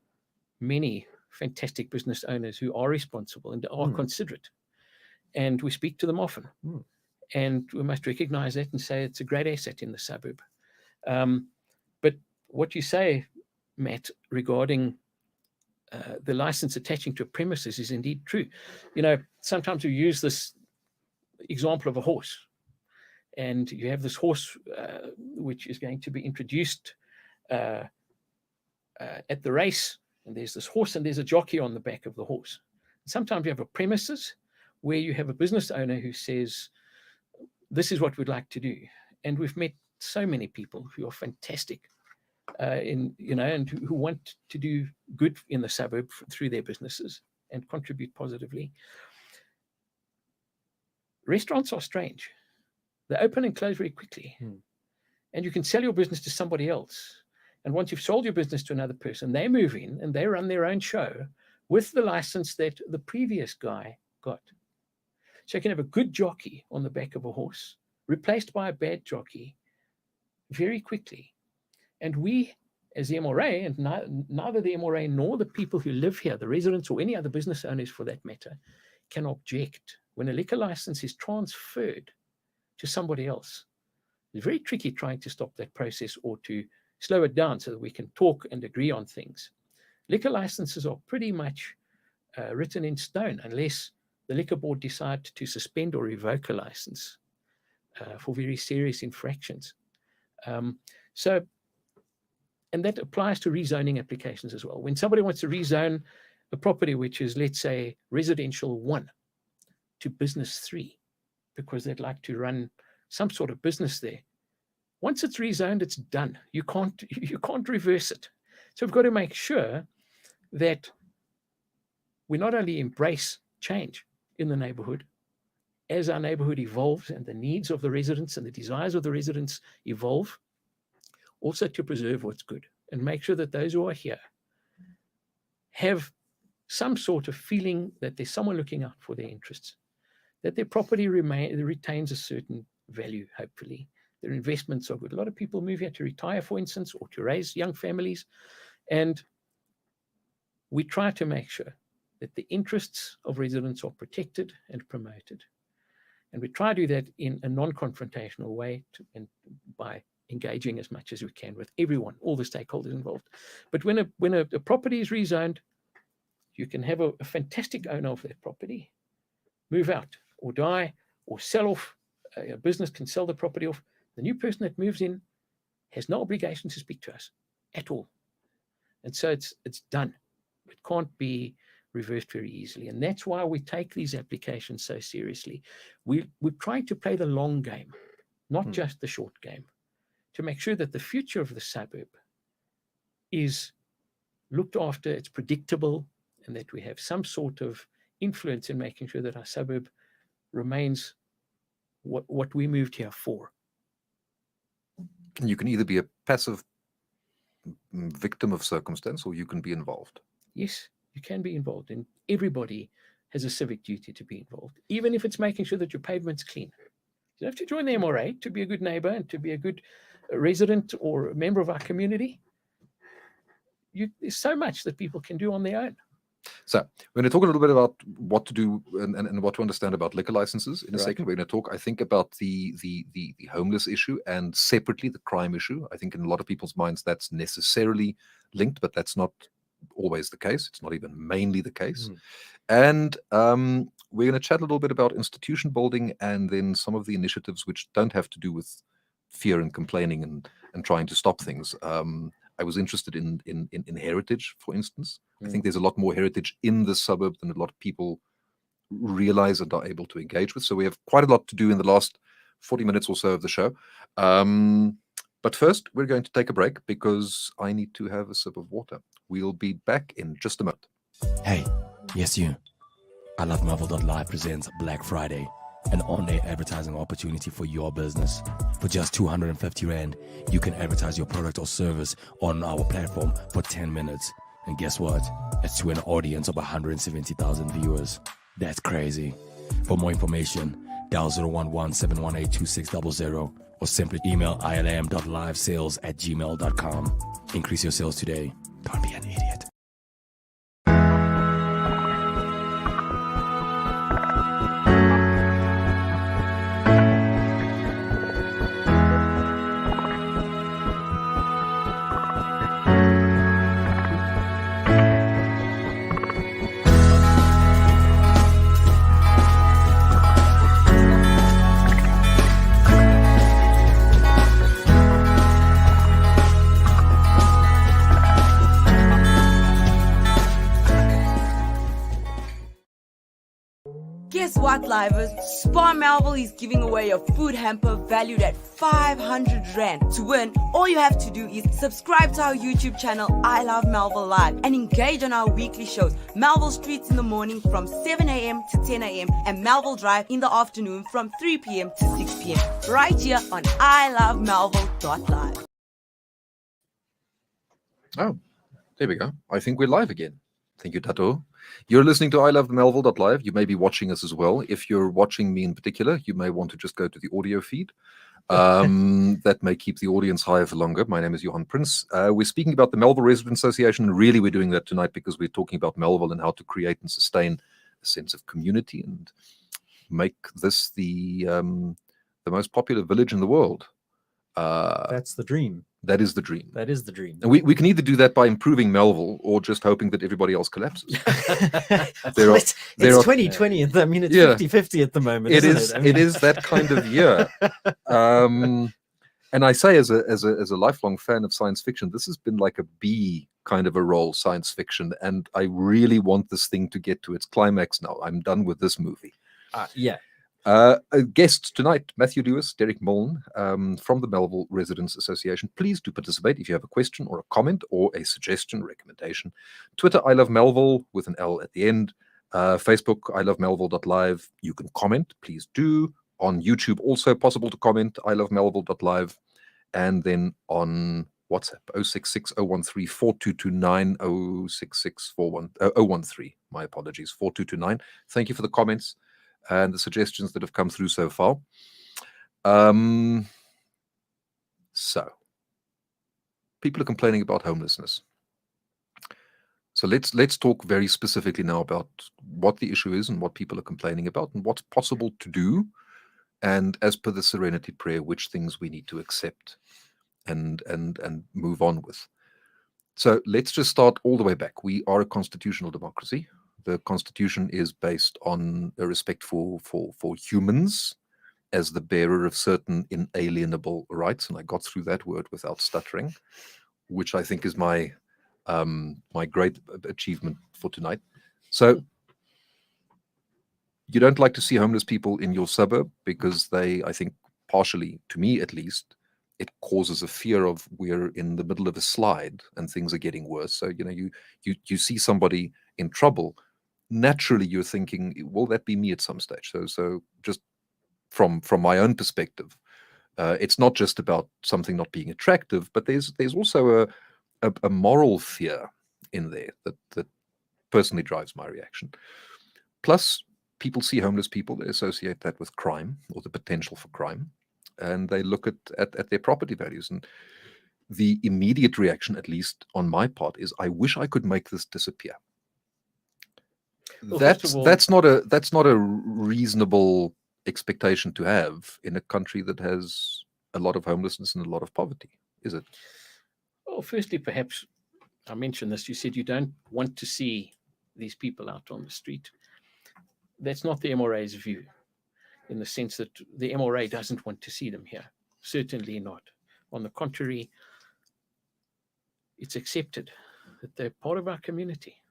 D: many fantastic business owners who are responsible and are considerate, and we speak to them often, and we must recognize that and say it's a great asset in the suburb. But what you say, Matt, regarding the license attaching to a premises is indeed true. Sometimes we use this example of a horse, and you have this horse which is going to be introduced at the race. And there's this horse and there's a jockey on the back of the horse. Sometimes you have a premises where you have a business owner who says, this is what we'd like to do. And we've met so many people who are fantastic and who want to do good in the suburb through their businesses and contribute positively. Restaurants are strange. They open and close very quickly. And you can sell your business to somebody else. And once you've sold your business to another person, they move in and they run their own show with the license that the previous guy got. So you can have a good jockey on the back of a horse replaced by a bad jockey very quickly. And we, as the M.R.A, and neither the M.R.A nor the people who live here, the residents or any other business owners for that matter, can object when a liquor license is transferred to somebody else. It's very tricky trying to stop that process or to slow it down so that we can talk and agree on things. Liquor licenses are pretty much written in stone unless the liquor board decide to suspend or revoke a license for very serious infractions. And that applies to rezoning applications as well. When somebody wants to rezone a property which is, let's say, residential 1 to business 3, because they'd like to run some sort of business there, once it's rezoned, it's done. You can't reverse it. So we've got to make sure that we not only embrace change in the neighborhood as our neighborhood evolves and the needs of the residents and the desires of the residents evolve, also to preserve what's good and make sure that those who are here have some sort of feeling that there's someone looking out for their interests, that their property retains a certain value, hopefully. Their investments are good. A lot of people move here to retire, for instance, or to raise young families. And we try to make sure that the interests of residents are protected and promoted. And we try to do that in a non-confrontational way and by engaging as much as we can with everyone, all the stakeholders involved. But when a property is rezoned, you can have a fantastic owner of that property move out or die or sell off. A business can sell the property off. The new person that moves in has no obligation to speak to us at all. And so it's done. It can't be reversed very easily. And that's why we take these applications so seriously. We're trying to play the long game, not just the short game, to make sure that the future of the suburb is looked after, it's predictable, and that we have some sort of influence in making sure that our suburb remains what we moved here for.
B: You can either be a passive victim of circumstance, or you can be involved.
D: Yes, you can be involved, and everybody has a civic duty to be involved, even if it's making sure that your pavement's clean. You don't have to join the M.R.A to be a good neighbor and to be a good resident or a member of our community. There's so much that people can do on their own.
B: So we're going to talk a little bit about what to do and what to understand about liquor licenses in a
C: Right.
B: second. We're going to talk, I think, about the homeless issue and separately the crime issue. I think in a lot of people's minds that's necessarily linked, but that's not always the case. It's not even mainly the case. And we're going to chat a little bit about institution building and then some of the initiatives which don't have to do with fear and complaining and trying to stop things. I was interested in heritage, for instance. I think there's a lot more heritage in the suburb than a lot of people realize and are able to engage with. So we have quite a lot to do in the last 40 minutes or so of the show. But first, we're going to take a break because I need to have a sip of water. We'll be back in just a moment.
A: Hey, yes you. ilovemelville.live presents Black Friday, an on-air advertising opportunity for your business. For just 250 Rand, you can advertise your product or service on our platform for 10 minutes. And guess what? It's to an audience of 170,000 viewers. That's crazy. For more information, dial 011-718-2600 or simply email ilovemelville.live@gmail.com. Increase your sales today. Don't be an idiot.
E: Guess what, livers? Spar Melville is giving away a food hamper valued at 500 Rand. To win, all you have to do is subscribe to our YouTube channel, I Love Melville Live, and engage on our weekly shows, Melville Streets in the morning from 7 a.m. to 10 a.m. and Melville Drive in the afternoon from 3 p.m. to 6 p.m. right here on ilovemelville.live.
B: Oh, there we go. I think we're live again. Thank you, Tato. You're listening to ilovemelville.live. You may be watching us as well. If you're watching me in particular, you may want to just go to the audio feed. That may keep the audience higher for longer. My name is Johan Prince. We're speaking about the Melville Resident Association, and really we're doing that tonight because we're talking about Melville and how to create and sustain a sense of community and make this the most popular village in the world.
C: That's the dream.
B: That is the dream.
C: That is the dream.
B: And we can either do that by improving Melville or just hoping that everybody else collapses. There are-
C: it's
B: there are-
C: 2020. I mean, it's
B: Yeah.
C: 50-50 at the moment.
B: It
C: isn't
B: is.
C: It? I mean,
B: It is that kind of year. And I say, as a lifelong fan of science fiction, this has been like a B kind of a role, science fiction, and I really want this thing to get to its climax now. I'm done with this movie.
C: yeah.
B: Guests tonight, Matthew Lewis, Derek Mullen from the Melville Residents Association. Please do participate if you have a question or a comment or a suggestion, recommendation. Twitter, I Love Melville with an L at the end. Facebook, ilovemelville.live. You can comment, please do. On YouTube, also possible to comment, ilovemelville.live. And then on WhatsApp 066 013 4229 066 013. My apologies, 4229. Thank you for the comments and the suggestions that have come through so far. So, people are complaining about homelessness. So let's talk very specifically now about what the issue is and what people are complaining about and what's possible to do, and as per the Serenity Prayer, which things we need to accept and move on with. So let's just start all the way back. We are a constitutional democracy. The Constitution is based on a respect for humans as the bearer of certain inalienable rights, and I got through that word without stuttering, which I think is my my great achievement for tonight. So you don't like to see homeless people in your suburb because they, I think, partially, to me at least, it causes a fear of we're in the middle of a slide and things are getting worse. So, you know, you see somebody in trouble, naturally you're thinking, will that be me at some stage? So just from my own perspective, it's not just about something not being attractive, but there's also a moral fear in there that personally drives my reaction. Plus, people see homeless people, they associate that with crime or the potential for crime, and they look at their property values. And the immediate reaction, at least on my part, is I wish I could make this disappear.
D: Well,
B: that's not a reasonable expectation to have in a country that has a lot of homelessness and a lot of poverty, is it?
D: Well, firstly, perhaps I mentioned this. You said you don't want to see these people out on the street. That's not the M.R.A's view, in the sense that the M.R.A doesn't want to see them here. Certainly not. On the contrary, it's accepted that they're part of our community.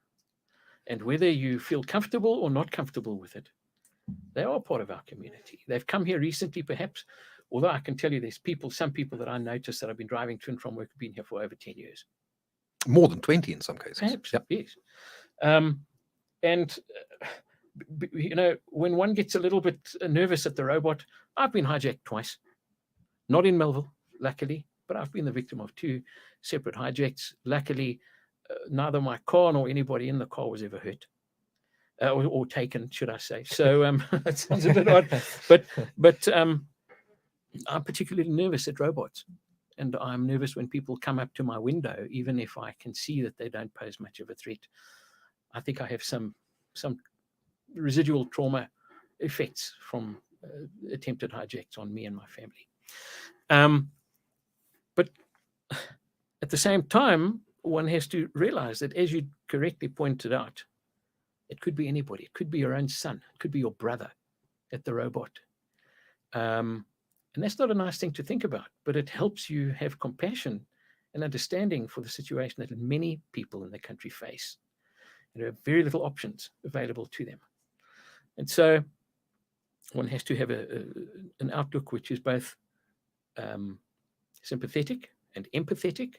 D: And whether you feel comfortable or not comfortable with it, they are part of our community. They've come here recently, perhaps, although I can tell you there's some people that I noticed that I've been driving to and from work have been here for over 10 years.
B: More than 20 in some cases.
D: Perhaps,
B: yep.
D: Yes. And, you know, when one gets a little bit nervous at the robot, I've been hijacked twice. Not in Melville, luckily, but I've been the victim of 2 separate hijacks. Luckily, neither my car nor anybody in the car was ever hurt. Or taken, should I say. So that sounds a bit odd. But I'm particularly nervous at robots. And I'm nervous when people come up to my window, even if I can see that they don't pose much of a threat. I think I have some residual trauma effects from attempted hijacks on me and my family. But at the same time, one has to realize that, as you correctly pointed out, it could be anybody. It could be your own son. It could be your brother at the robot. And that's not a nice thing to think about, but it helps you have compassion and understanding for the situation that many people in the country face. There are very little options available to them. And so one has to have an outlook which is both sympathetic and empathetic,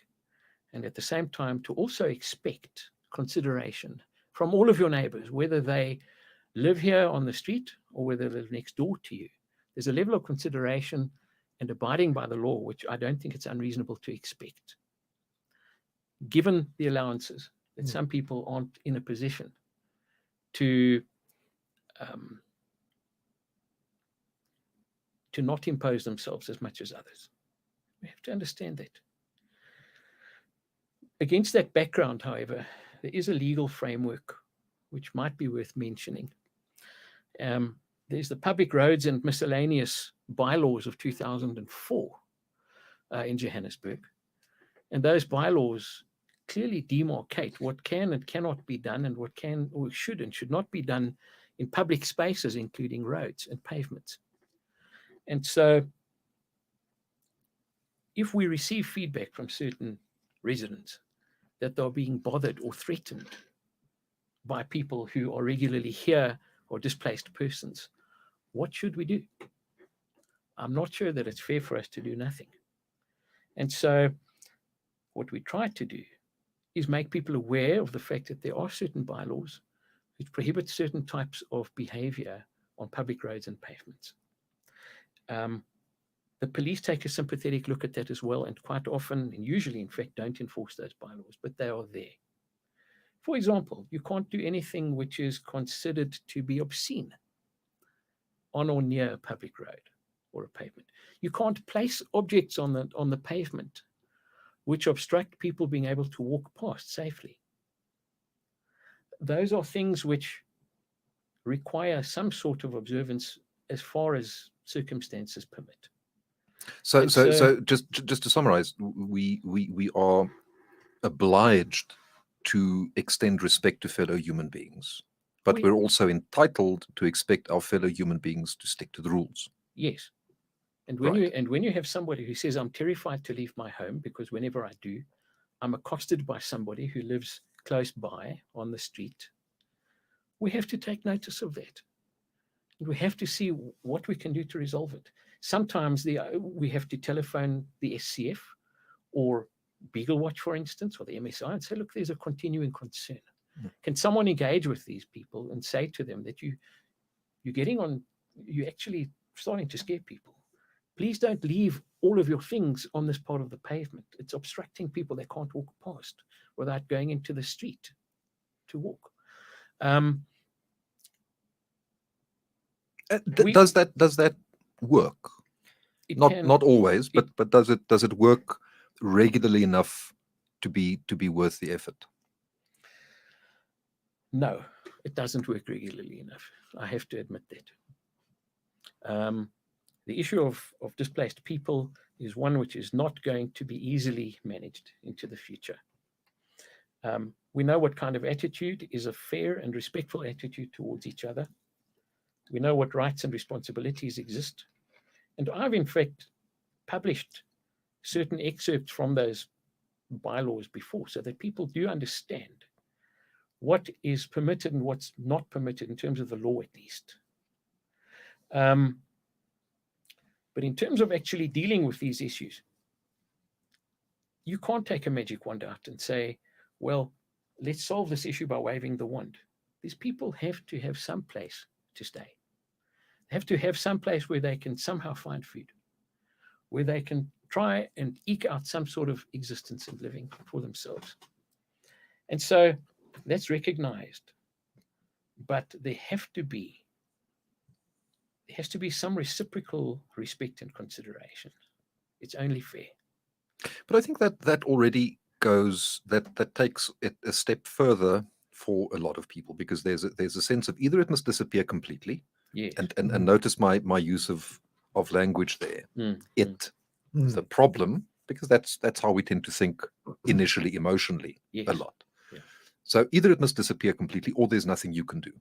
D: and at the same time to also expect consideration from all of your neighbors, whether they live here on the street or whether they live next door to you. There's a level of consideration and abiding by the law, which I don't think it's unreasonable to expect, given the allowances that some people aren't in a position to not impose themselves as much as others. We have to understand that. Against that background, however, there is a legal framework which might be worth mentioning. There's the Public Roads and Miscellaneous Bylaws of 2004 in Johannesburg. And those bylaws clearly demarcate what can and cannot be done and what can or should and should not be done in public spaces, including roads and pavements. And so if we receive feedback from certain residents that they're being bothered or threatened by people who are regularly here or displaced persons, what should we do? I'm not sure that it's fair for us to do nothing. And so what we try to do is make people aware of the fact that there are certain bylaws which prohibit certain types of behavior on public roads and pavements. The police take a sympathetic look at that as well, and quite often, and usually, in fact, don't enforce those bylaws, but they are there. For example, you can't do anything which is considered to be obscene on or near a public road or a pavement. You can't place objects on the pavement which obstruct people being able to walk past safely. Those are things which require some sort of observance as far as circumstances permit.
B: So just to summarize, we are obliged to extend respect to fellow human beings, but we're also entitled to expect our fellow human beings to stick to the rules.
D: Yes. And when you have somebody who says, I'm terrified to leave my home because whenever I do, I'm accosted by somebody who lives close by on the street, we have to take notice of that. And we have to see what we can do to resolve it. Sometimes we have to telephone the SCF or Beagle Watch, for instance, or the MSI and say, look, there's a continuing concern. Can someone engage with these people and say to them that you're actually starting to scare people? Please don't leave all of your things on this part of the pavement. It's obstructing people. They can't walk past without going into the street to walk.
B: Does that work? Not always, but does it work regularly enough to be worth the effort?
D: No, it doesn't work regularly enough. I have to admit that. The issue of displaced people is one which is not going to be easily managed into the future. We know what kind of attitude is a fair and respectful attitude towards each other. We know what rights and responsibilities exist. And I've, in fact, published certain excerpts from those bylaws before so that people do understand what is permitted and what's not permitted in terms of the law, at least. But in terms of actually dealing with these issues, you can't take a magic wand out and say, well, let's solve this issue by waving the wand. These people have to have some place to stay. They have to have some place where they can somehow find food, where they can try and eke out some sort of existence and living for themselves. And so that's recognized. But there has to be some reciprocal respect and consideration. It's only fair.
B: But I think that already goes, that takes it a step further for a lot of people, because there's a sense of either it must disappear completely.
D: Yes.
B: And notice my use of language there. It is the problem, because that's how we tend to think initially, emotionally, a lot.
D: Yeah.
B: So either it must disappear completely, or there's nothing you can do.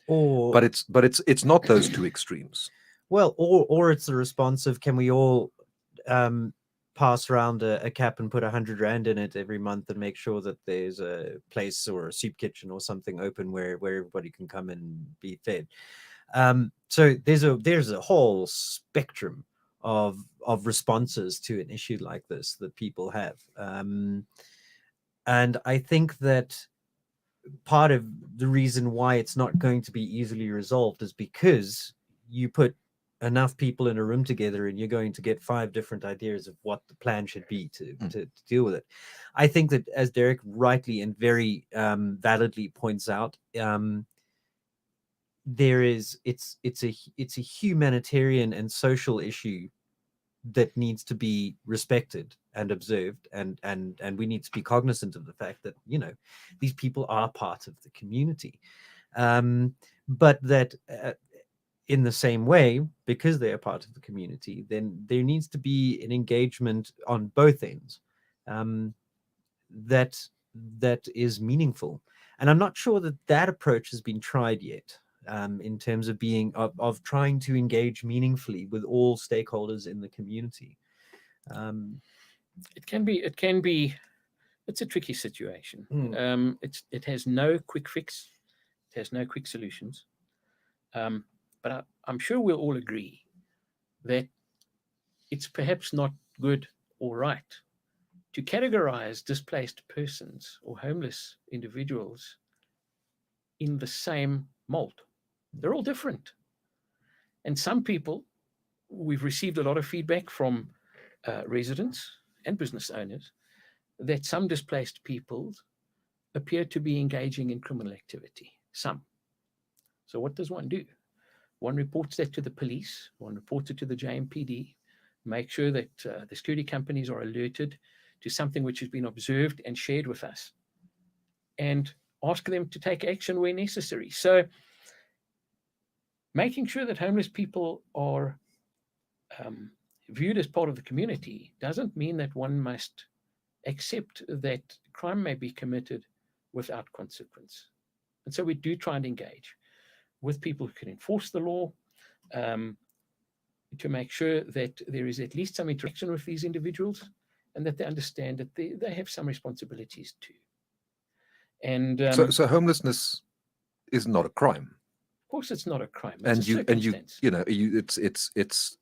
C: Or
B: But it's not those two extremes.
C: well, or it's the response of, can we all pass around a cap and put 100 Rand in it every month and make sure that there's a place or a soup kitchen or something open where everybody can come and be fed. So there's a whole spectrum of responses to an issue like this that people have. And I think that part of the reason why it's not going to be easily resolved is because you put enough people in a room together and you're going to get 5 different ideas of what the plan should be to deal with it. I think that, as Derek rightly and very validly points out, it's a humanitarian and social issue that needs to be respected and observed, and we need to be cognizant of the fact that, you know, these people are part of the community, but that in the same way, because they are part of the community, then there needs to be an engagement on both ends that is meaningful. And I'm not sure that approach has been tried yet, in terms of of trying to engage meaningfully with all stakeholders in the community.
D: It can be. It's a tricky situation. It has no quick fix. It has no quick solutions. But I'm sure we'll all agree that it's perhaps not good or right to categorize displaced persons or homeless individuals in the same mold. They're all different. And some people we've received a lot of feedback from residents and business owners that some displaced people appear to be engaging in criminal activity. Some. So what does one do? One reports that to the police, one reports it to the JMPD, make sure that the security companies are alerted to something which has been observed and shared with us, and ask them to take action where necessary. So making sure that homeless people are viewed as part of the community doesn't mean that one must accept that crime may be committed without consequence. And so we do try and engage with people who can enforce the law, to make sure that there is at least some interaction with these individuals and that they understand that they have some responsibilities too. And
B: so homelessness is not a crime.
D: Of course, it's not a crime. It's
B: And
D: a
B: you
D: circumstance.
B: it's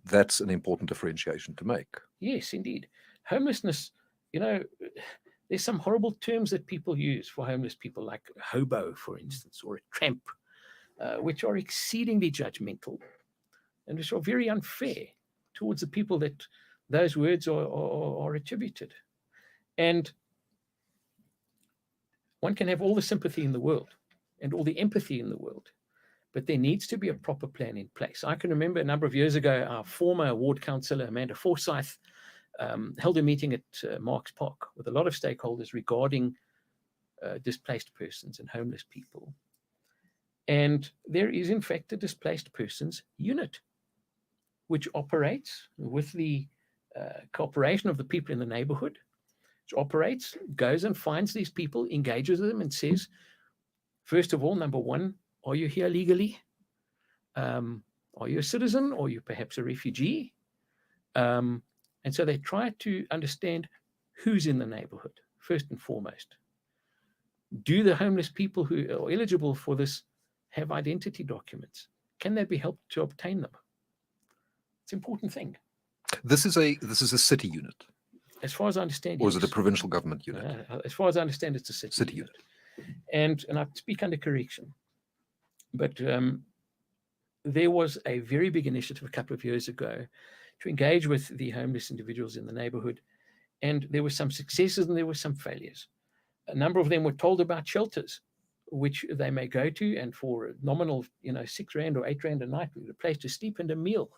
B: that's an important differentiation to make.
D: Yes, indeed. Homelessness, there's some horrible terms that people use for homeless people, like a hobo, for instance, or a tramp, which are exceedingly judgmental and which are very unfair towards the people that those words are attributed. And one can have all the sympathy in the world and all the empathy in the world, but there needs to be a proper plan in place. I can remember a number of years ago, our former ward councillor, Amanda Forsyth, held a meeting at Marks Park with a lot of stakeholders regarding displaced persons and homeless people. And there is, in fact, a displaced persons unit, which operates with the cooperation of the people in the neighborhood, which operates, goes and finds these people, engages them and says, first of all, number one, are you here legally? Are you a citizen, or are you perhaps a refugee? And so they try to understand who's in the neighborhood, first and foremost. Do the homeless people who are eligible for this have identity documents? Can they be helped to obtain them? It's an important thing.
B: This is a city unit,
D: As far as I understand,
B: or is it a
D: yes.
B: provincial government unit?
D: As far as I understand, it's a city
B: Unit.
D: And I speak under correction. But there was a very big initiative a couple of years ago to engage with the homeless individuals in the neighborhood. And there were some successes and there were some failures. A number of them were told about shelters, which they may go to, and for a nominal, 6 Rand or 8 Rand a night, with a place to sleep and a meal.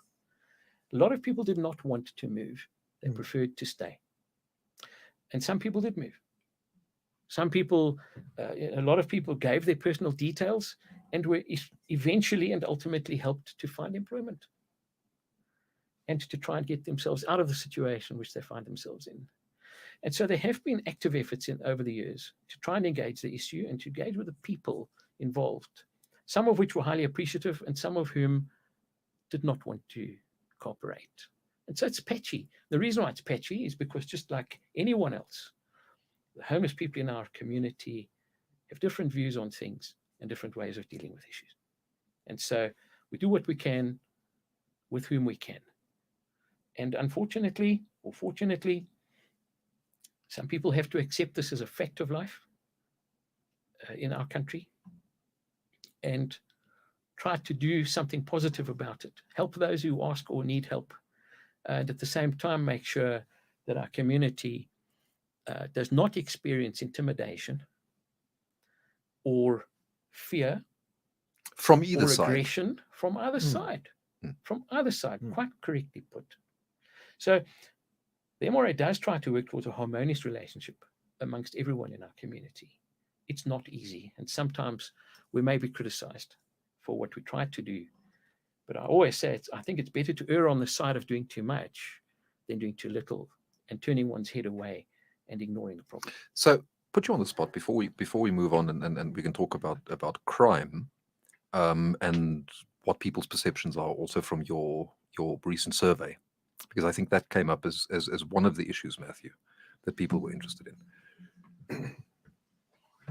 D: A lot of people did not want to move. They preferred to stay. And some people did move. Some people, a lot of people gave their personal details and were eventually and ultimately helped to find employment and to try and get themselves out of the situation which they find themselves in. And so there have been active efforts over the years to try and engage the issue and to engage with the people involved, some of which were highly appreciative and some of whom did not want to cooperate. And so it's patchy. The reason why it's patchy is because, just like anyone else, the homeless people in our community have different views on things and different ways of dealing with issues. And so we do what we can with whom we can. And unfortunately, or fortunately, some people have to accept this as a fact of life in our country and try to do something positive about it. Help those who ask or need help. And at the same time, make sure that our community does not experience intimidation or fear
B: From either
D: or
B: side.
D: aggression from either side. From either side, quite correctly put. So the M.R.A does try to work towards a harmonious relationship amongst everyone in our community. It's not easy, and sometimes we may be criticized for what we try to do. But I always say, I think it's better to err on the side of doing too much than doing too little and turning one's head away and ignoring the problem.
B: So put you on the spot before we move on, and we can talk about crime and what people's perceptions are also from your recent survey, because I think that came up as one of the issues, Matthew, that people were interested in.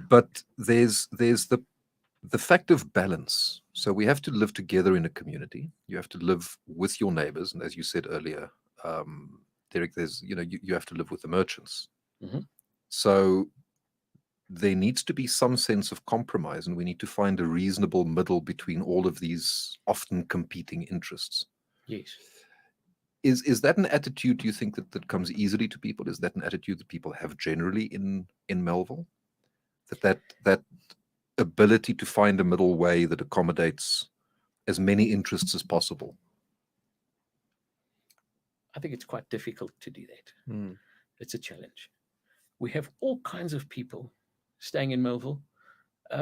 B: But there's the fact of balance. So we have to live together in a community. You have to live with your neighbors, and as you said earlier, Derek, there's you have to live with the merchants. So there needs to be some sense of compromise, and we need to find a reasonable middle between all of these often competing interests.
D: Yes.
B: Is that an attitude, do you think, that comes easily to people? Is that an attitude that people have generally in Melville? That ability to find a middle way that accommodates as many interests as possible?
D: I think it's quite difficult to do that.
C: Mm.
D: It's a challenge. We have all kinds of people staying in Melville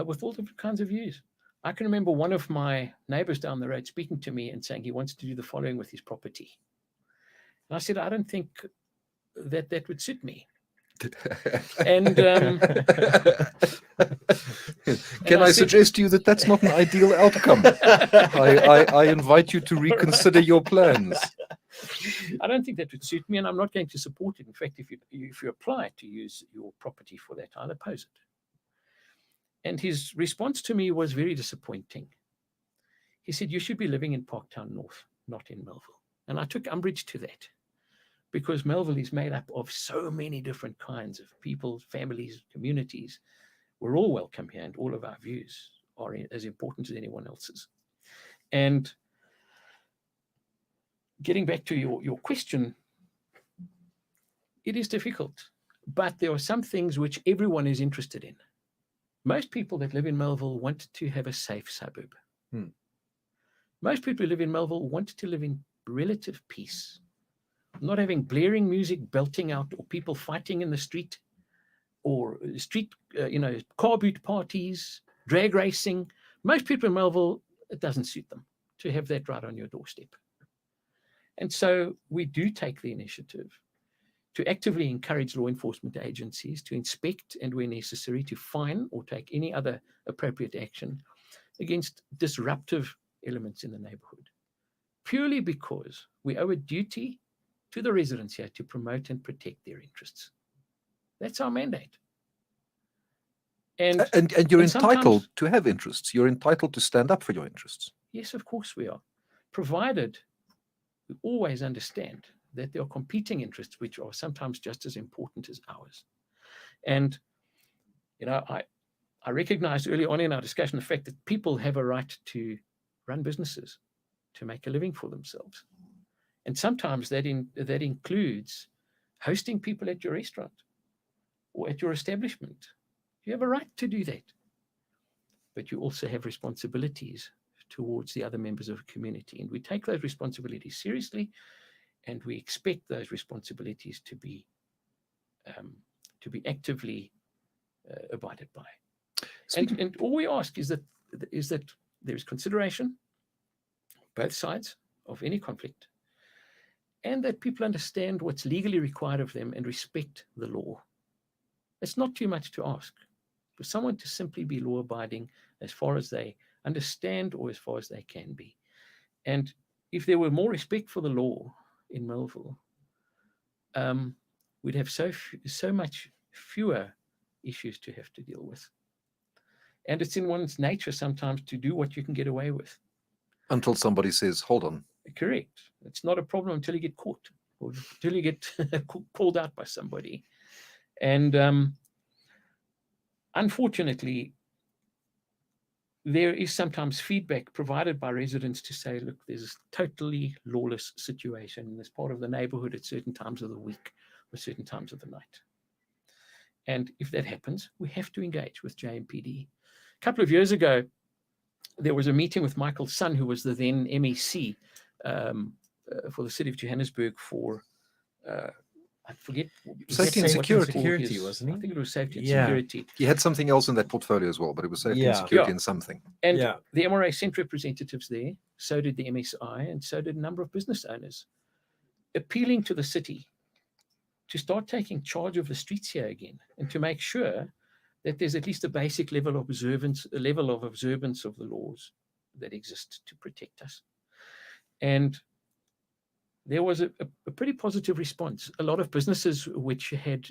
D: with all different kinds of views. I can remember one of my neighbors down the road speaking to me and saying he wants to do the following with his property. And I said, I don't think that would suit me. And
B: can I suggest to you that that's not an ideal outcome? I invite you to reconsider your plans.
D: I don't think that would suit me, and I'm not going to support it. In fact, if you apply to use your property for that, I'll oppose it. And his response to me was very disappointing. He said, you should be living in Parktown North, not in Melville. And I took umbrage to that, because Melville is made up of so many different kinds of people, families, communities. We're all welcome here, and all of our views are as important as anyone else's. And getting back to your question, it is difficult, but there are some things which everyone is interested in. Most people that live in Melville want to have a safe suburb. Most people who live in Melville want to live in relative peace, not having blaring music belting out, or people fighting in the street, or street, car boot parties, drag racing. Most people in Melville, it doesn't suit them to have that right on your doorstep. And so we do take the initiative to actively encourage law enforcement agencies to inspect, and where necessary, to fine or take any other appropriate action against disruptive elements in the neighborhood, purely because we owe a duty to the residents here to promote and protect their interests. That's our mandate. And
B: you're
D: and
B: entitled to have interests. You're entitled to stand up for your interests.
D: Yes, of course we are, provided we always understand that there are competing interests which are sometimes just as important as ours. And I recognized early on in our discussion the fact that people have a right to run businesses, to make a living for themselves. And sometimes that includes hosting people at your restaurant or at your establishment. You have a right to do that. But you also have responsibilities towards the other members of a community. And we take those responsibilities seriously, and we expect those responsibilities to be actively abided by. And all we ask is that there is consideration, both sides of any conflict, and that people understand what's legally required of them and respect the law. It's not too much to ask for someone to simply be law-abiding as far as they understand, or as far as they can be. And if there were more respect for the law in Melville, we'd have so much fewer issues to have to deal with. And it's in one's nature sometimes to do what you can get away with.
B: Until somebody says, hold on.
D: Correct. It's not a problem until you get caught, or until you get called out by somebody. And unfortunately, there is sometimes feedback provided by residents to say, look, there's a totally lawless situation in this part of the neighborhood at certain times of the week or certain times of the night. And if that happens, we have to engage with JMPD. A couple of years ago, there was a meeting with Michael Sun, who was the then MEC for the city of Johannesburg for, I forget.
B: Safety and security.
C: Security, wasn't he?
D: I think it was safety and
C: Yeah.
D: security.
B: He had something else in that portfolio as well, but it was safety and
C: Yeah.
B: security
D: Yeah.
B: and something.
D: And
C: Yeah.
D: the M.R.A sent representatives there, so did the MSI, and so did a number of business owners, appealing to the city to start taking charge of the streets here again, and to make sure that there's at least a basic level of observance of the laws that exist to protect us. And there was a pretty positive response. A lot of businesses which had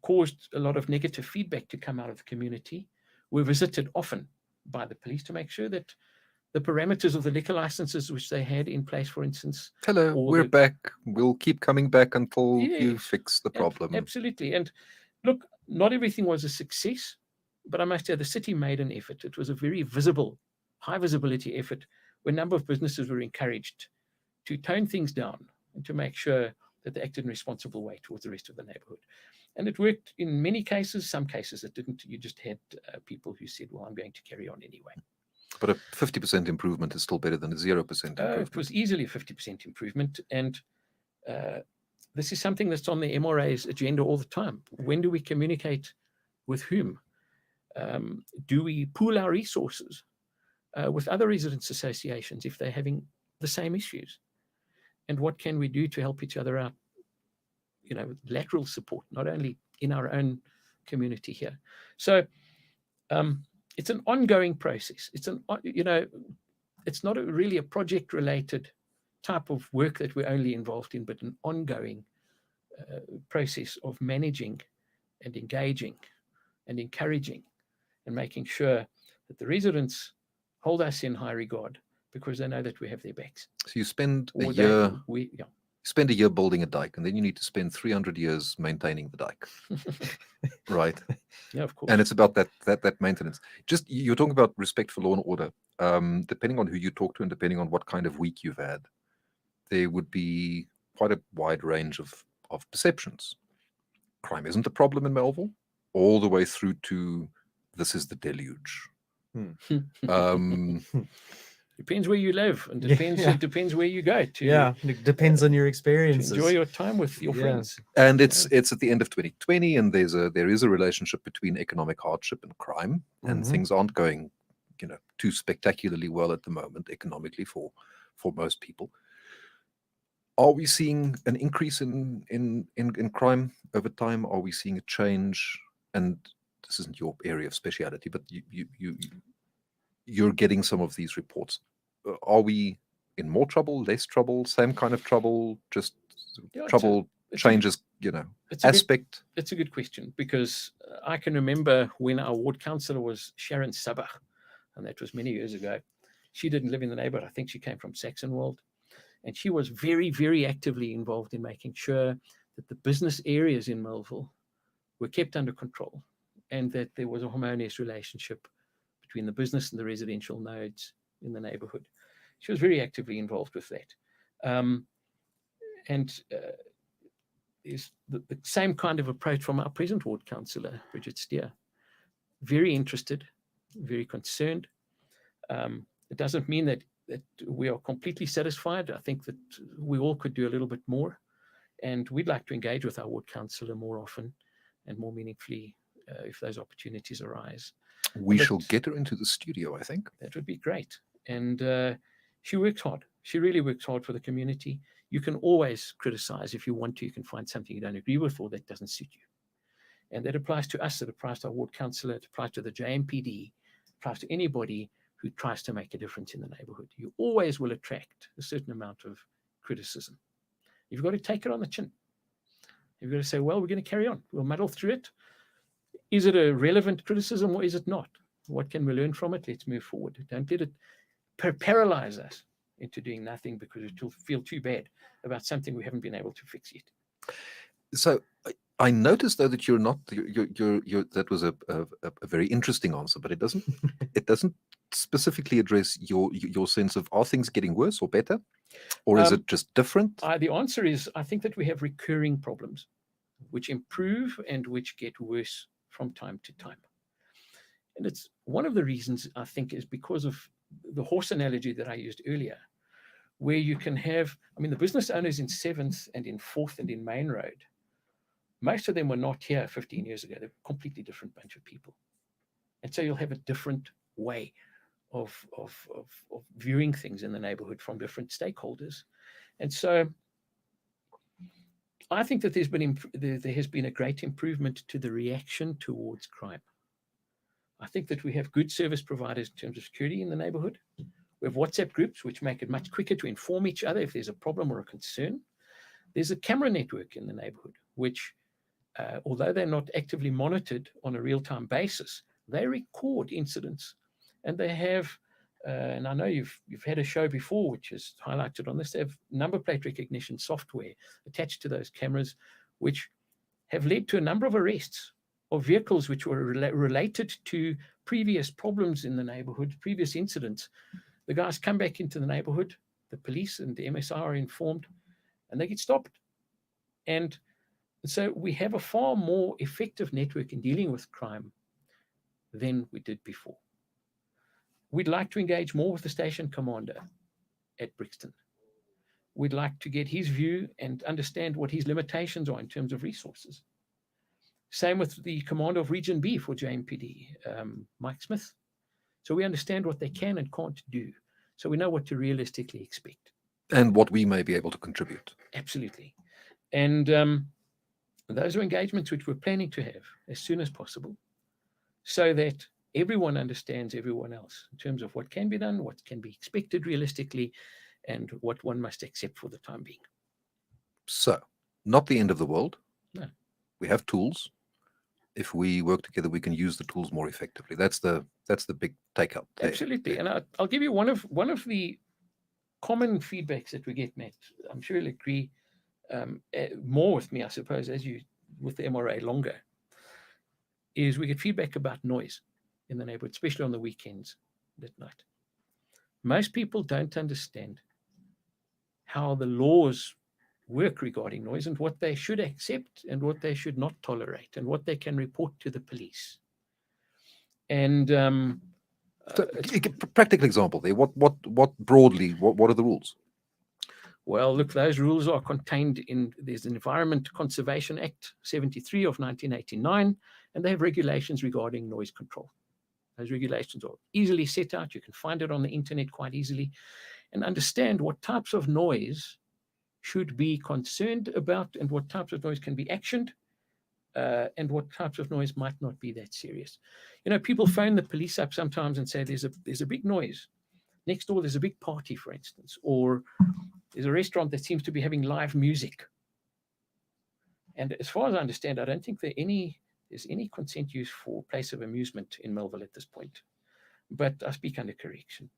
D: caused a lot of negative feedback to come out of the community were visited often by the police to make sure that the parameters of the liquor licenses which they had in place, for instance.
B: Hello,
D: or
B: we're
D: the-
B: back. We'll keep coming back until you
D: Yes.
B: fix the problem.
D: Absolutely. And look, not everything was a success, but I must say the city made an effort. It was a very visible, high visibility effort where a number of businesses were encouraged to tone things down and to make sure that they acted in a responsible way towards the rest of the neighborhood. And it worked in many cases. Some cases it didn't. You just had people who said, well, I'm going to carry on anyway.
B: But a 50% improvement is still better than a 0% improvement.
D: It was easily a 50% improvement. And this is something that's on the M.R.A's agenda all the time. When do we communicate with whom? Do we pool our resources with other residents associations if they're having the same issues? And what can we do to help each other out? You know, lateral support, not only in our own community here. So it's an ongoing process. It's it's not really a project-related type of work that we're only involved in, but an ongoing process of managing and engaging and encouraging and making sure that the residents hold us in high regard because they know that we have their backs.
B: So you spend a
D: Or
B: year,
D: yeah.
B: spend a year building a dike, and then you need to spend 300 years maintaining the dike, right?
D: Yeah, of course.
B: And it's about that maintenance. Just you're talking about respect for law and order. Depending on who you talk to and depending on what kind of week you've had, there would be quite a wide range of perceptions. Crime isn't a problem in Melville, all the way through to this is the deluge.
D: Depends where you live, and it depends where you go to.
C: Yeah, it depends on your experiences.
D: Enjoy your time with your friends.
B: And it's at the end of 2020, and there is a relationship between economic hardship and crime, and things aren't going, too spectacularly well at the moment economically for most people. Are we seeing an increase in crime over time? Are we seeing a change? And this isn't your area of speciality, but you're getting some of these reports. Are we in more trouble, less trouble, same kind of trouble, just trouble changes, aspect?
D: It's a good question, because I can remember when our ward councillor was Sharon Sabach, and that was many years ago. She didn't live in the neighborhood. I think she came from Saxonwold. And she was very, very actively involved in making sure that the business areas in Melville were kept under control and that there was a harmonious relationship between the business and the residential nodes in the neighborhood. She was very actively involved with that. Is the same kind of approach from our present ward councillor, Bridget Steer. Very interested, very concerned. It doesn't mean that we are completely satisfied. I think that we all could do a little bit more, and we'd like to engage with our ward councillor more often and more meaningfully if those opportunities arise.
B: We shall get her into the studio, I think.
D: That would be great. And she works hard. She really works hard for the community. You can always criticize if you want to. You can find something you don't agree with or that doesn't suit you. And that applies to us. It applies to our ward councillor. It applies to the JMPD. It applies to anybody who tries to make a difference in the neighborhood. You always will attract a certain amount of criticism. You've got to take it on the chin. You've got to say, well, we're going to carry on. We'll muddle through it. Is it a relevant criticism or is it not? What can we learn from it? Let's move forward. Don't let it paralyze us into doing nothing because it will feel too bad about something we haven't been able to fix yet.
B: So I noticed though that you're not that was a very interesting answer, but it doesn't specifically address your sense of, are things getting worse or better, or is it just different?
D: The answer is, I think that we have recurring problems which improve and which get worse from time to time. And it's one of the reasons, I think, is because of the horse analogy that I used earlier, where you can have, the business owners in 7th and in 4th and in Main Road, most of them were not here 15 years ago. They're a completely different bunch of people. And so you'll have a different way of viewing things in the neighborhood from different stakeholders. And so I think that there has been a great improvement to the reaction towards crime. I think that we have good service providers in terms of security in the neighborhood. We have WhatsApp groups, which make it much quicker to inform each other if there's a problem or a concern. There's a camera network in the neighborhood, which, although they're not actively monitored on a real-time basis, they record incidents. And they have, and I know you've had a show before, which is highlighted on this, they have number plate recognition software attached to those cameras, which have led to a number of arrests of vehicles which were related to previous problems in the neighborhood, previous incidents, The guys come back into the neighborhood, the police and the MSI are informed, and they get stopped. And so we have a far more effective network in dealing with crime than we did before. We'd like to engage more with the station commander at Brixton. We'd like to get his view and understand what his limitations are in terms of resources. Same with the commander of Region B for JMPD, Mike Smith. So we understand what they can and can't do. So we know what to realistically expect.
B: And what we may be able to contribute.
D: Absolutely. And those are engagements which we're planning to have as soon as possible, so that everyone understands everyone else in terms of what can be done, what can be expected realistically, and what one must accept for the time being.
B: So, not the end of the world.
D: No.
B: We have tools. If we work together, we can use the tools more effectively. That's the big take-up there.
D: Absolutely. And I'll give you one of the common feedbacks that we get, Matt. I'm sure you'll agree more with me, I suppose, as you with the M.R.A longer, is we get feedback about noise in the neighborhood, especially on the weekends at night. Most people don't understand how the laws work regarding noise and what they should accept and what they should not tolerate and what they can report to the police. And
B: So, practical example there. What broadly? What are the rules?
D: well, look, those rules are contained in there's an Environment Conservation Act 73 of 1989, and they have regulations regarding noise control. Those regulations are easily set out. You can find it on the internet quite easily and understand what types of noise should be concerned about and what types of noise can be actioned and what types of noise might not be that serious. You know, people phone the police up sometimes and say there's a big noise. Next door, there's a big party, for instance, or there's a restaurant that seems to be having live music. And as far as I understand, I don't think there's any consent use for place of amusement in Melville at this point. But I speak under correction.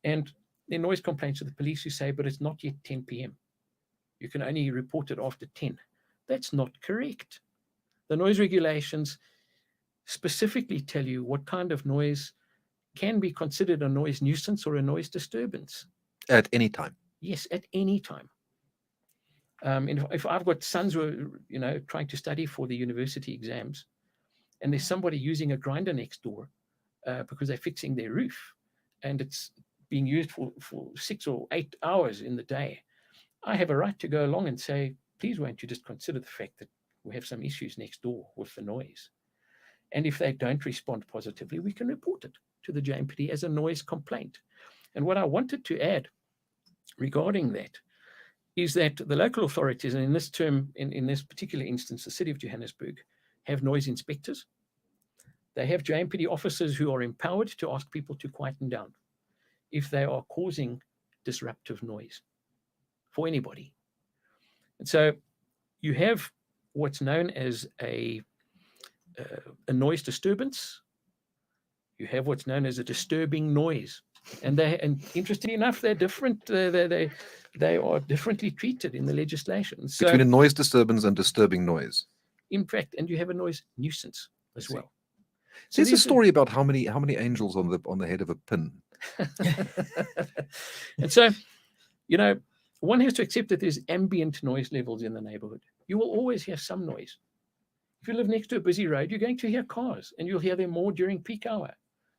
D: And there are noise complaints to the police who say, but it's not yet 10 p.m. You can only report it after 10. That's not correct. The noise regulations specifically tell you what kind of noise can be considered a noise nuisance or a noise disturbance.
B: At any time.
D: Yes, at any time. If I've got sons who are, trying to study for the university exams, and there's somebody using a grinder next door because they're fixing their roof, and it's being used for 6 or 8 hours in the day, I have a right to go along and say, please won't you just consider the fact that we have some issues next door with the noise. And if they don't respond positively, we can report it to the JMPD as a noise complaint. And what I wanted to add regarding that is that the local authorities, and in this term, in this particular instance, the City of Johannesburg, have noise inspectors. They have JMPD officers who are empowered to ask people to quieten down if they are causing disruptive noise for anybody. And so you have what's known as a noise disturbance. You have what's known as a disturbing noise. And interestingly enough, they're different. They are differently treated in the legislation. So,
B: between a noise disturbance and disturbing noise.
D: In fact, and you have a noise nuisance as well.
B: So there's a story about how many angels on the head of a pin.
D: And so, one has to accept that there's ambient noise levels in the neighborhood. You will always hear some noise. If you live next to a busy road, you're going to hear cars, and you'll hear them more during peak hour.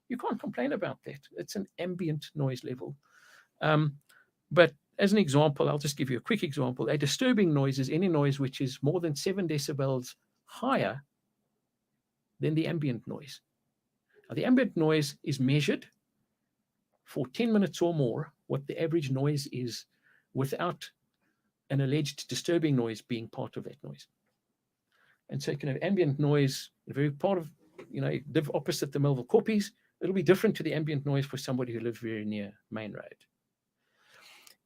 D: You can't complain about that. It's an ambient noise level. But as an example, I'll just give you a quick example. A disturbing noise is any noise which is more than 7 decibels higher than the ambient noise. Now, the ambient noise is measured for 10 minutes or more, what the average noise is, without an alleged disturbing noise being part of that noise. And so you can have ambient noise, very part of, live opposite the Melville Koppies. It'll be different to the ambient noise for somebody who lives very near Main Road.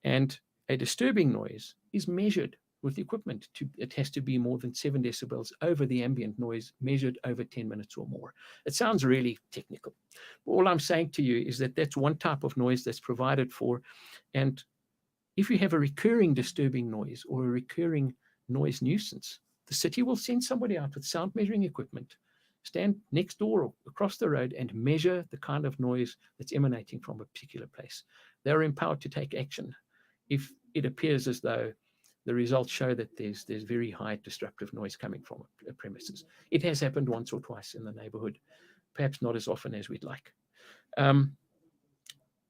D: And a disturbing noise is measured with equipment. It has to be more than 7 decibels over the ambient noise, measured over 10 minutes or more. It sounds really technical. All I'm saying to you is that that's one type of noise that's provided for. And if you have a recurring disturbing noise or a recurring noise nuisance, the city will send somebody out with sound measuring equipment stand next door or across the road and measure the kind of noise that's emanating from a particular place. They're empowered to take action if it appears as though the results show that there's very high disruptive noise coming from a premises. It has happened once or twice in the neighborhood, perhaps not as often as we'd like.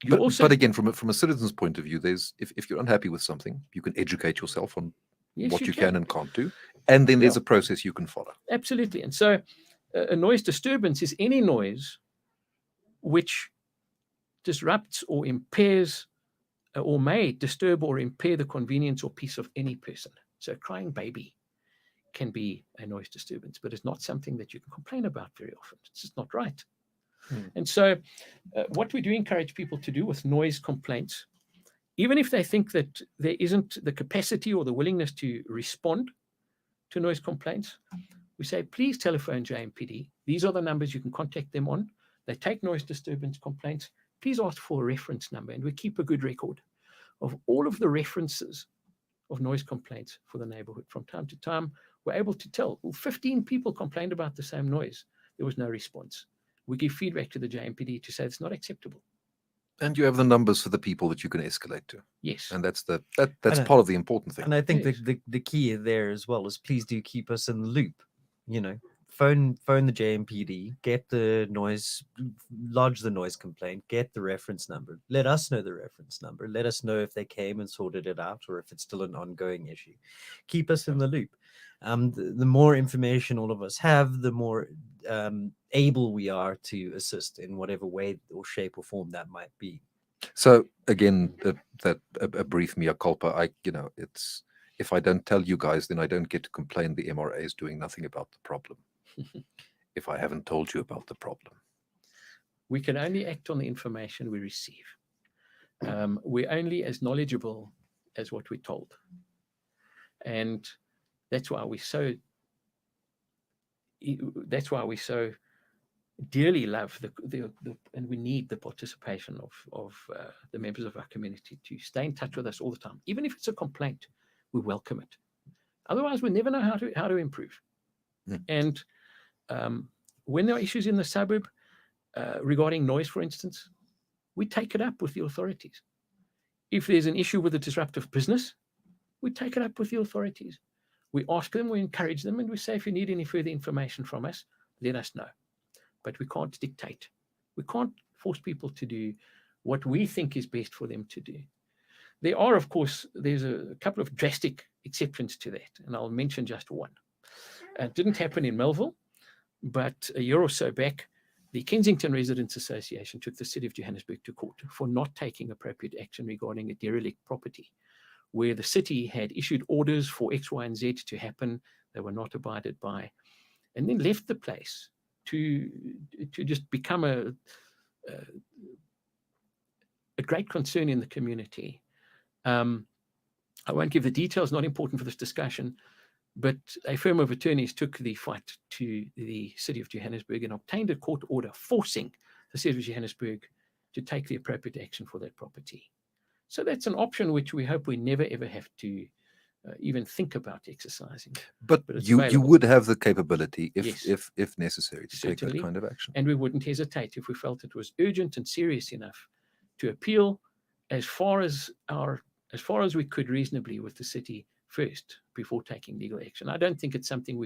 B: But again, from a citizen's point of view, there's if you're unhappy with something, you can educate yourself on what you can and can't do, and then there's a process you can follow.
D: Absolutely. And so a noise disturbance is any noise which disrupts or impairs or may disturb or impair the convenience or peace of any person. So a crying baby can be a noise disturbance, but it's not something that you can complain about very often. It's just not right. And so what we do encourage people to do with noise complaints, even if they think that there isn't the capacity or the willingness to respond to noise complaints, we say, please telephone JMPD. These are the numbers you can contact them on. They take noise disturbance complaints. Please ask for a reference number, and we keep a good record of all of the references of noise complaints for the neighborhood. From time to time, we're able to tell, well, 15 people complained about the same noise. There was no response. We give feedback to the JMPD to say it's not acceptable.
B: And you have the numbers for the people that you can escalate to.
D: Yes.
B: And that's part of the important thing.
C: And I think the key there as well is please do keep us in the loop. You know, phone the JMPD, get the noise, lodge the noise complaint, get the reference number. Let us know the reference number. Let us know if they came and sorted it out or if it's still an ongoing issue. Keep us in the loop. The more information all of us have, the more able we are to assist in whatever way or shape or form that might be.
B: So again, a brief mea culpa. It's if I don't tell you guys, then I don't get to complain the M.R.A is doing nothing about the problem. If I haven't told you about the problem,
D: we can only act on the information we receive. We're only as knowledgeable as what we're told, and that's why we so dearly love and we need the participation of the members of our community to stay in touch with us all the time. Even if it's a complaint, we welcome it. Otherwise, we never know how to improve. And when there are issues in the suburb regarding noise, for instance, we take it up with the authorities. If there's an issue with a disruptive business, we take it up with the authorities. We ask them, we encourage them, and we say, if you need any further information from us, let us know. But we can't dictate. We can't force people to do what we think is best for them to do. There are, of course, there's a couple of drastic exceptions to that, and I'll mention just one. It didn't happen in Melville, but a year or so back, the Kensington Residents Association took the City of Johannesburg to court for not taking appropriate action regarding a derelict property, where the city had issued orders for X, Y, and Z to happen. They were not abided by, and then left the place to just become a great concern in the community. I won't give the details, not important for this discussion, but a firm of attorneys took the fight to the City of Johannesburg and obtained a court order forcing the City of Johannesburg to take the appropriate action for that property. So that's an option which we hope we never, ever have to even think about exercising.
B: But you would have the capability, if necessary, to
D: Certainly,
B: take that kind of action.
D: And we wouldn't hesitate if we felt it was urgent and serious enough to appeal as far as we could reasonably with the city first before taking legal action. I don't think it's something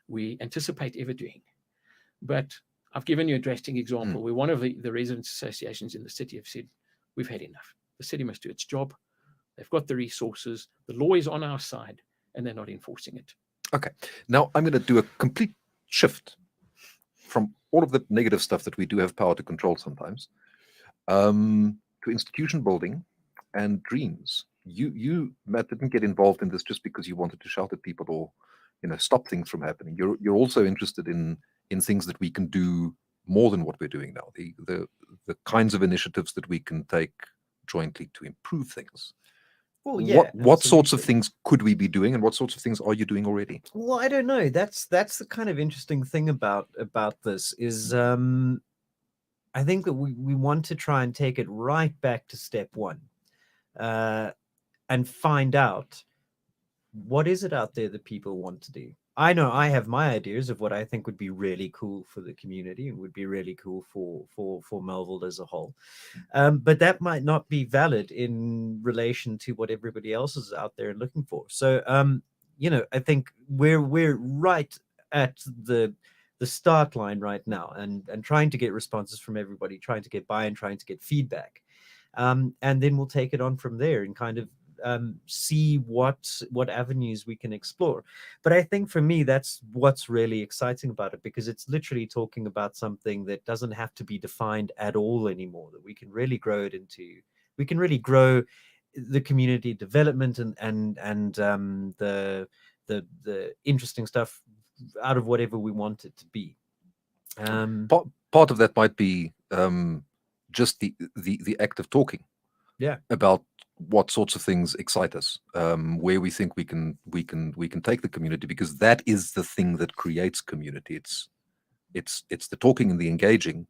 D: we anticipate ever doing. But I've given you a drastic example where one of the residents' associations in the city have said, we've had enough. The city must do its job. They've got the resources. The law is on our side, and they're not enforcing it.
B: Okay. Now I'm going to do a complete shift from all of the negative stuff that we do have power to control sometimes, to institution building and dreams. You, Matt, didn't get involved in this just because you wanted to shout at people or, stop things from happening. You're also interested in things that we can do more than what we're doing now. The kinds of initiatives that we can take jointly to improve things.
C: Well, yeah.
B: What sorts of things could we be doing, and what sorts of things are you doing already?
C: Well, I don't know. That's the kind of interesting thing about this is I think that we want to try and take it right back to step one, and find out what is it out there that people want to do. I know I have my ideas of what I think would be really cool for the community and would be really cool for Melville as a whole. But that might not be valid in relation to what everybody else is out there looking for. So, I think we're right at the start line right now, and trying to get responses from everybody, trying to get buy-in, trying to get feedback, and then we'll take it on from there and kind of see what avenues we can explore. But I think for me, that's what's really exciting about it, because it's literally talking about something that doesn't have to be defined at all anymore, that we can really grow it into. We can really grow the community development and the interesting stuff out of whatever we want it to be.
B: Part of that might be just the act of talking about what sorts of things excite us, where we think we can take the community, because that is the thing that creates community. It's the talking and the engaging,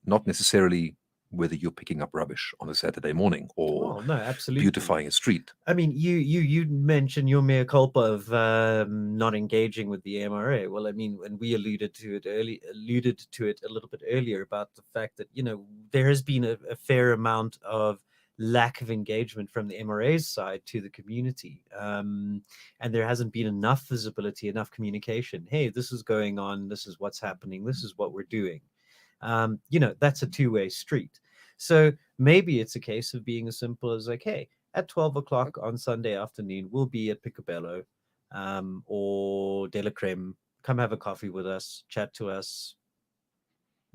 B: not necessarily whether you're picking up rubbish on a Saturday morning or
C: no, absolutely
B: beautifying a street.
C: I mean, you mentioned your mea culpa of not engaging with the M.R.A. Well, I mean, and we alluded to it a little bit earlier about the fact that there has been a fair amount of lack of engagement from the M.R.A.'s side to the community, and there hasn't been enough visibility, enough communication. Hey, this is going on. This is what's happening. This is what we're doing. That's a two-way street. So maybe it's a case of being as simple as like, hey, at 12 o'clock on Sunday afternoon, we'll be at Picobello or De La Creme. Come have a coffee with us, chat to us.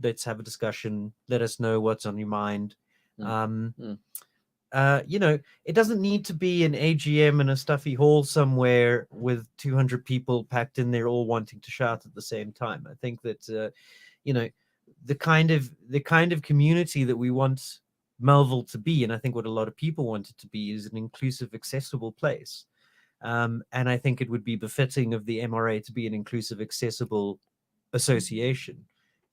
C: Let's have a discussion. Let us know what's on your mind. It doesn't need to be an AGM in a stuffy hall somewhere with 200 people packed in there all wanting to shout at the same time. I think that, the kind of community that we want Melville to be, and I think what a lot of people want it to be, is an inclusive, accessible place. And I think it would be befitting of the M.R.A. to be an inclusive, accessible association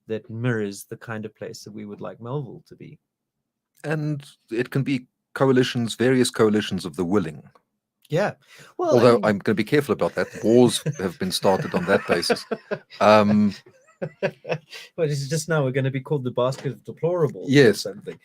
C: that mirrors the kind of place that we would like Melville to be.
B: And it can be coalitions, various coalitions of the willing.
C: Yeah. Well,
B: although I'm going to be careful about that. Wars have been started on that basis.
C: But it's just now we're going to be called the basket of deplorables.
B: Yes.
C: Or something.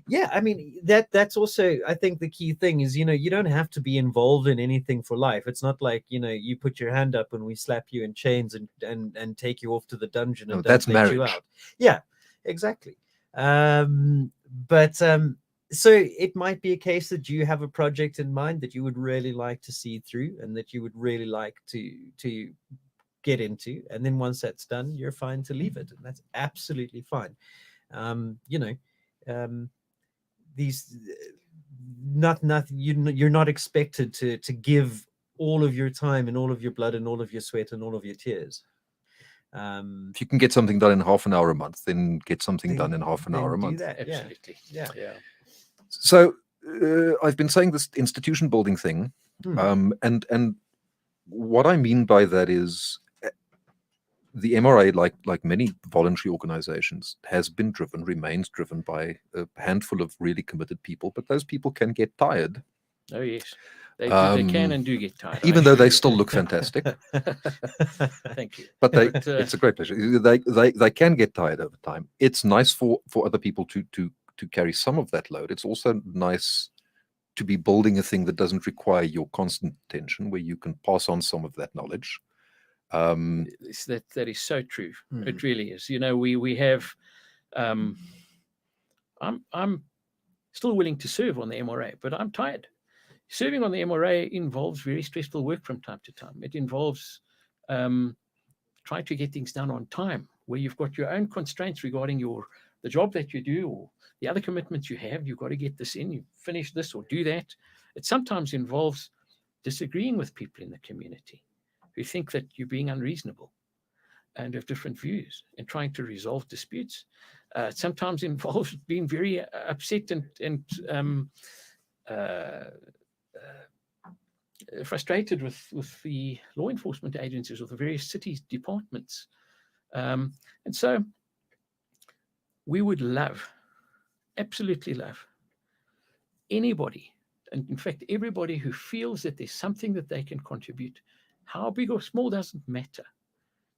C: Yeah, I mean, that's also, I think the key thing is, you don't have to be involved in anything for life. It's not like, you put your hand up and we slap you in chains and take you off to the dungeon and
B: that's
C: let
B: marriage.
C: you out. Yeah, exactly. So it might be a case that you have a project in mind that you would really like to see through and that you would really like to get into. And then once that's done, you're fine to leave it. And that's absolutely fine. These nothing you're not expected to give all of your time and all of your blood and all of your sweat and all of your tears.
B: If you can get something done in half an hour a month, then get something done in half an hour a month.
C: That.
D: Absolutely.
C: Yeah.
B: So I've been saying this institution building thing, and what I mean by that is the M.R.A., like many voluntary organizations, remains driven by a handful of really committed people, but those people can get tired.
D: Oh, yes. They can and do get tired.
B: Even though they still look fantastic.
D: Thank you.
B: But it's a great pleasure. They can get tired over time. It's nice for other people to carry some of that load. It's also nice to be building a thing that doesn't require your constant attention, where you can pass on some of that knowledge.
D: That is so true. It really is. We have. I'm still willing to serve on the M.R.A., but I'm tired. Serving on the M.R.A. involves very stressful work from time to time. It involves trying to get things done on time, where you've got your own constraints regarding the job that you do or the other commitments you have. You've got to get this in, you finish this or do that. It sometimes involves disagreeing with people in the community who think that you're being unreasonable and have different views, and trying to resolve disputes. It sometimes involves being very upset and frustrated with the law enforcement agencies or the various cities departments. And so we would absolutely love anybody, and in fact everybody who feels that there's something that they can contribute how big or small doesn't matter,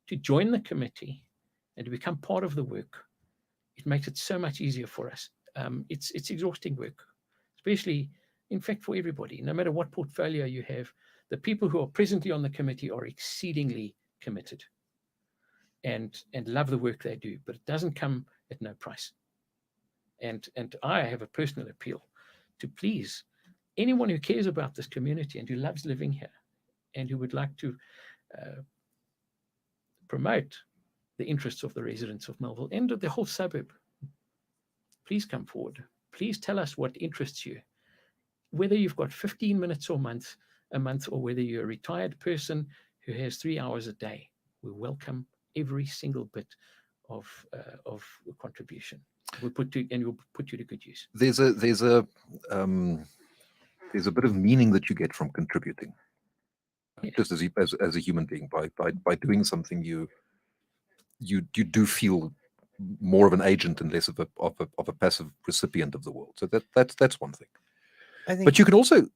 D: to join the committee and to become part of the work. It makes it so much easier for us. It's exhausting work, especially, in fact, for everybody. No matter what portfolio you have, the people who are presently on the committee are exceedingly committed and love the work they do, but it doesn't come at no price. And I have a personal appeal to please anyone who cares about this community and who loves living here and who would like to promote the interests of the residents of Melville and of the whole suburb. Please come forward. Please tell us what interests you. Whether you've got 15 minutes or a month, or whether you're a retired person who has 3 hours a day, we welcome every single bit of contribution. We'll put you to good use.
B: There's a bit of meaning that you get from contributing, just as a human being. By doing something, you do feel more of an agent and less of a passive recipient of the world. So that's one thing.
C: I think,
B: But you can also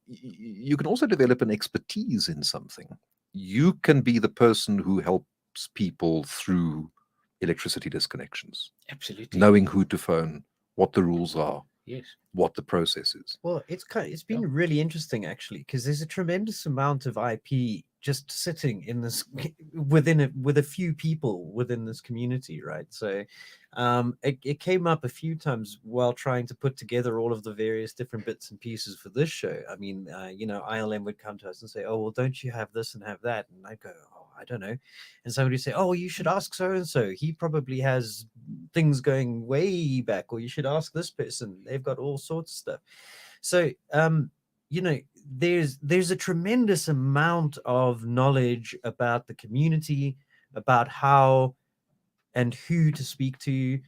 B: develop an expertise in something. You can be the person who helps people through electricity disconnections,
D: Absolutely.
B: knowing who to phone, what the rules are,
D: Yes.
B: what the process is.
C: well, it's been really interesting actually, because there's a tremendous amount of IP just sitting in this with a few people within this community, right? So it came up a few times while trying to put together all of the various different bits and pieces for this show. I mean, ILM would come to us and say, oh, well, don't you have this and have that? And I'd go, oh, I don't know. And somebody would say, oh, you should ask so and so, he probably has things going way back, or you should ask this person, they've got all sorts of stuff. So there's a tremendous amount of knowledge about the community, about how and who to speak to,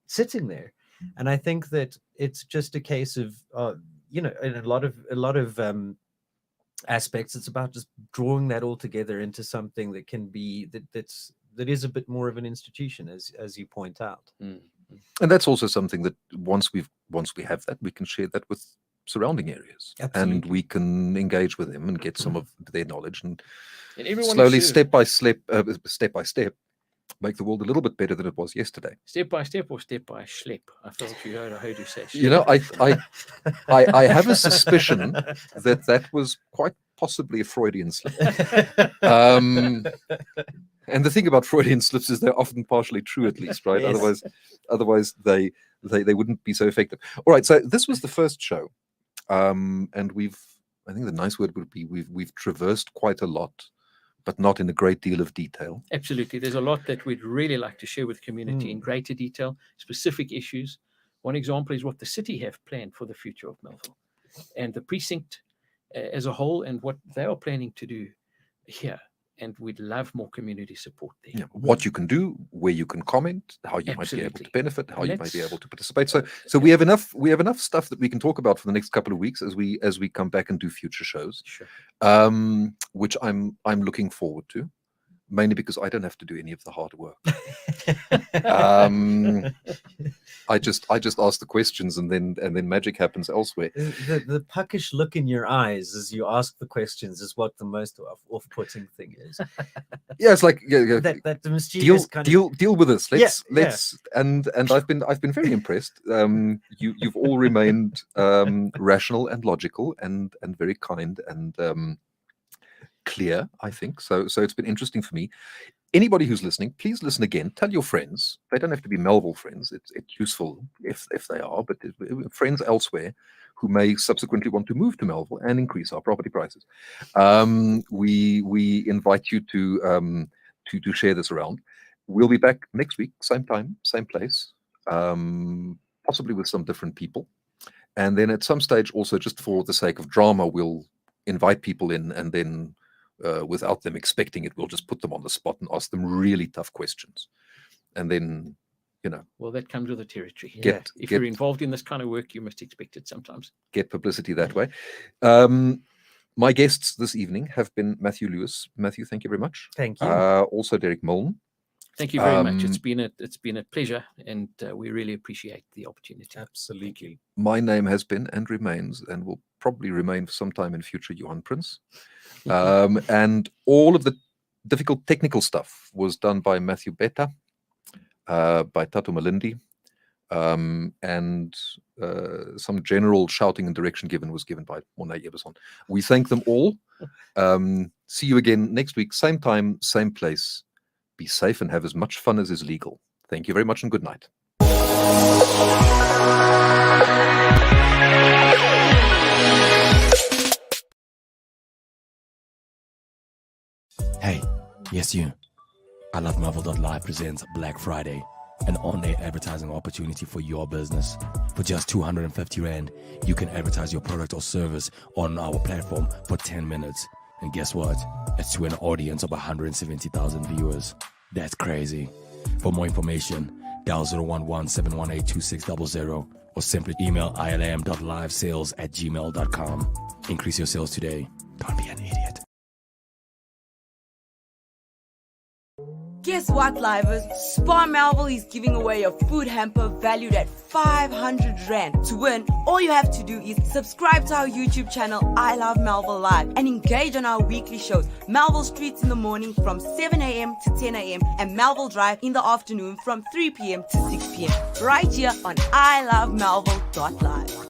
C: sitting there. And I think that it's just a case of in a lot of aspects, it's about just drawing that all together into something that can be that is a bit more of an institution, as you point out.
B: And that's also something that once we have that, we can share that with surrounding areas.
C: Absolutely.
B: And we can engage with them and get some of their knowledge and
D: everyone
B: slowly,
D: is
B: step by step, make the world a little bit better than it was yesterday.
D: Step by step or step by schlep. I thought you heard you say
B: You know, I have a suspicion that was quite possibly a Freudian slip. And the thing about Freudian slips is they're often partially true, at least, right?
C: Yes.
B: Otherwise they wouldn't be so effective. All right, so this was the first show, and I think the nice word would be we've traversed quite a lot, but not in a great deal of detail.
D: Absolutely. There's a lot that we'd really like to share with the community in greater detail, specific issues. One example is what the city have planned for the future of Melville and the precinct as a whole, and what they are planning to do here. And we'd love more community support there.
B: Yeah, what you can do, where you can comment, how you might be able to
D: Absolutely.
B: benefit, how
D: And
B: you might be
D: let's-
B: able to participate. So we have enough stuff that we can talk about for the next couple of weeks as we come back and do future shows,
D: Sure.
B: which I'm looking forward to, mainly because I don't have to do any of the hard work. I just ask the questions, and then magic happens elsewhere.
C: The puckish look in your eyes as you ask the questions is what the most off-putting thing is.
B: Yeah, it's like
C: That the mischievous kind of
B: deal with us.
C: Yeah,
B: Let's and I've been very impressed. You've all remained rational and logical and very kind and clear, I think. So it's been interesting for me. Anybody who's listening, please listen again. Tell your friends. They don't have to be Melville friends. It's useful if they are, but friends elsewhere who may subsequently want to move to Melville and increase our property prices. We invite you to share this around. We'll be back next week, same time, same place, possibly with some different people. And then at some stage, also just for the sake of drama, we'll invite people in, and then without them expecting it, we'll just put them on the spot and ask them really tough questions. And then,
D: Well, that comes with the territory. If
B: get
D: you're involved in this kind of work, you must expect it sometimes.
B: get publicity that way. My guests this evening have been Matthew Lewis. Matthew, thank you very much.
C: Thank you.
B: Also Derek Milne.
D: Thank you very much. It's been a pleasure, and we really appreciate the opportunity.
C: Absolutely.
B: My name has been and remains, and will probably remain for some time in future, Johan Prince. And all of the difficult technical stuff was done by Matthew Beta, by Tato Malindi, and some general shouting and direction given was given by Mornay Eberson. We thank them all. See you again next week, same time, same place. Be safe and have as much fun as is legal. Thank you very much and good night.
A: Hey, yes you. ilovemelville.live presents Black Friday, an on-air advertising opportunity for your business. For just 250 Rand, you can advertise your product or service on our platform for 10 minutes. And guess what? It's to an audience of 170,000 viewers. That's crazy. For more information, dial 011-718-2600 or simply email ilovemelville.live@gmail.com. Increase your sales today. Don't be an idiot.
E: Guess what, livers? Spar Melville is giving away a food hamper valued at 500 Rand. To win, all you have to do is subscribe to our YouTube channel, I Love Melville Live, and engage on our weekly shows, Melville Streets in the morning from 7 a.m. to 10 a.m. and Melville Drive in the afternoon from 3 p.m. to 6 p.m. right here on ilovemelville.live.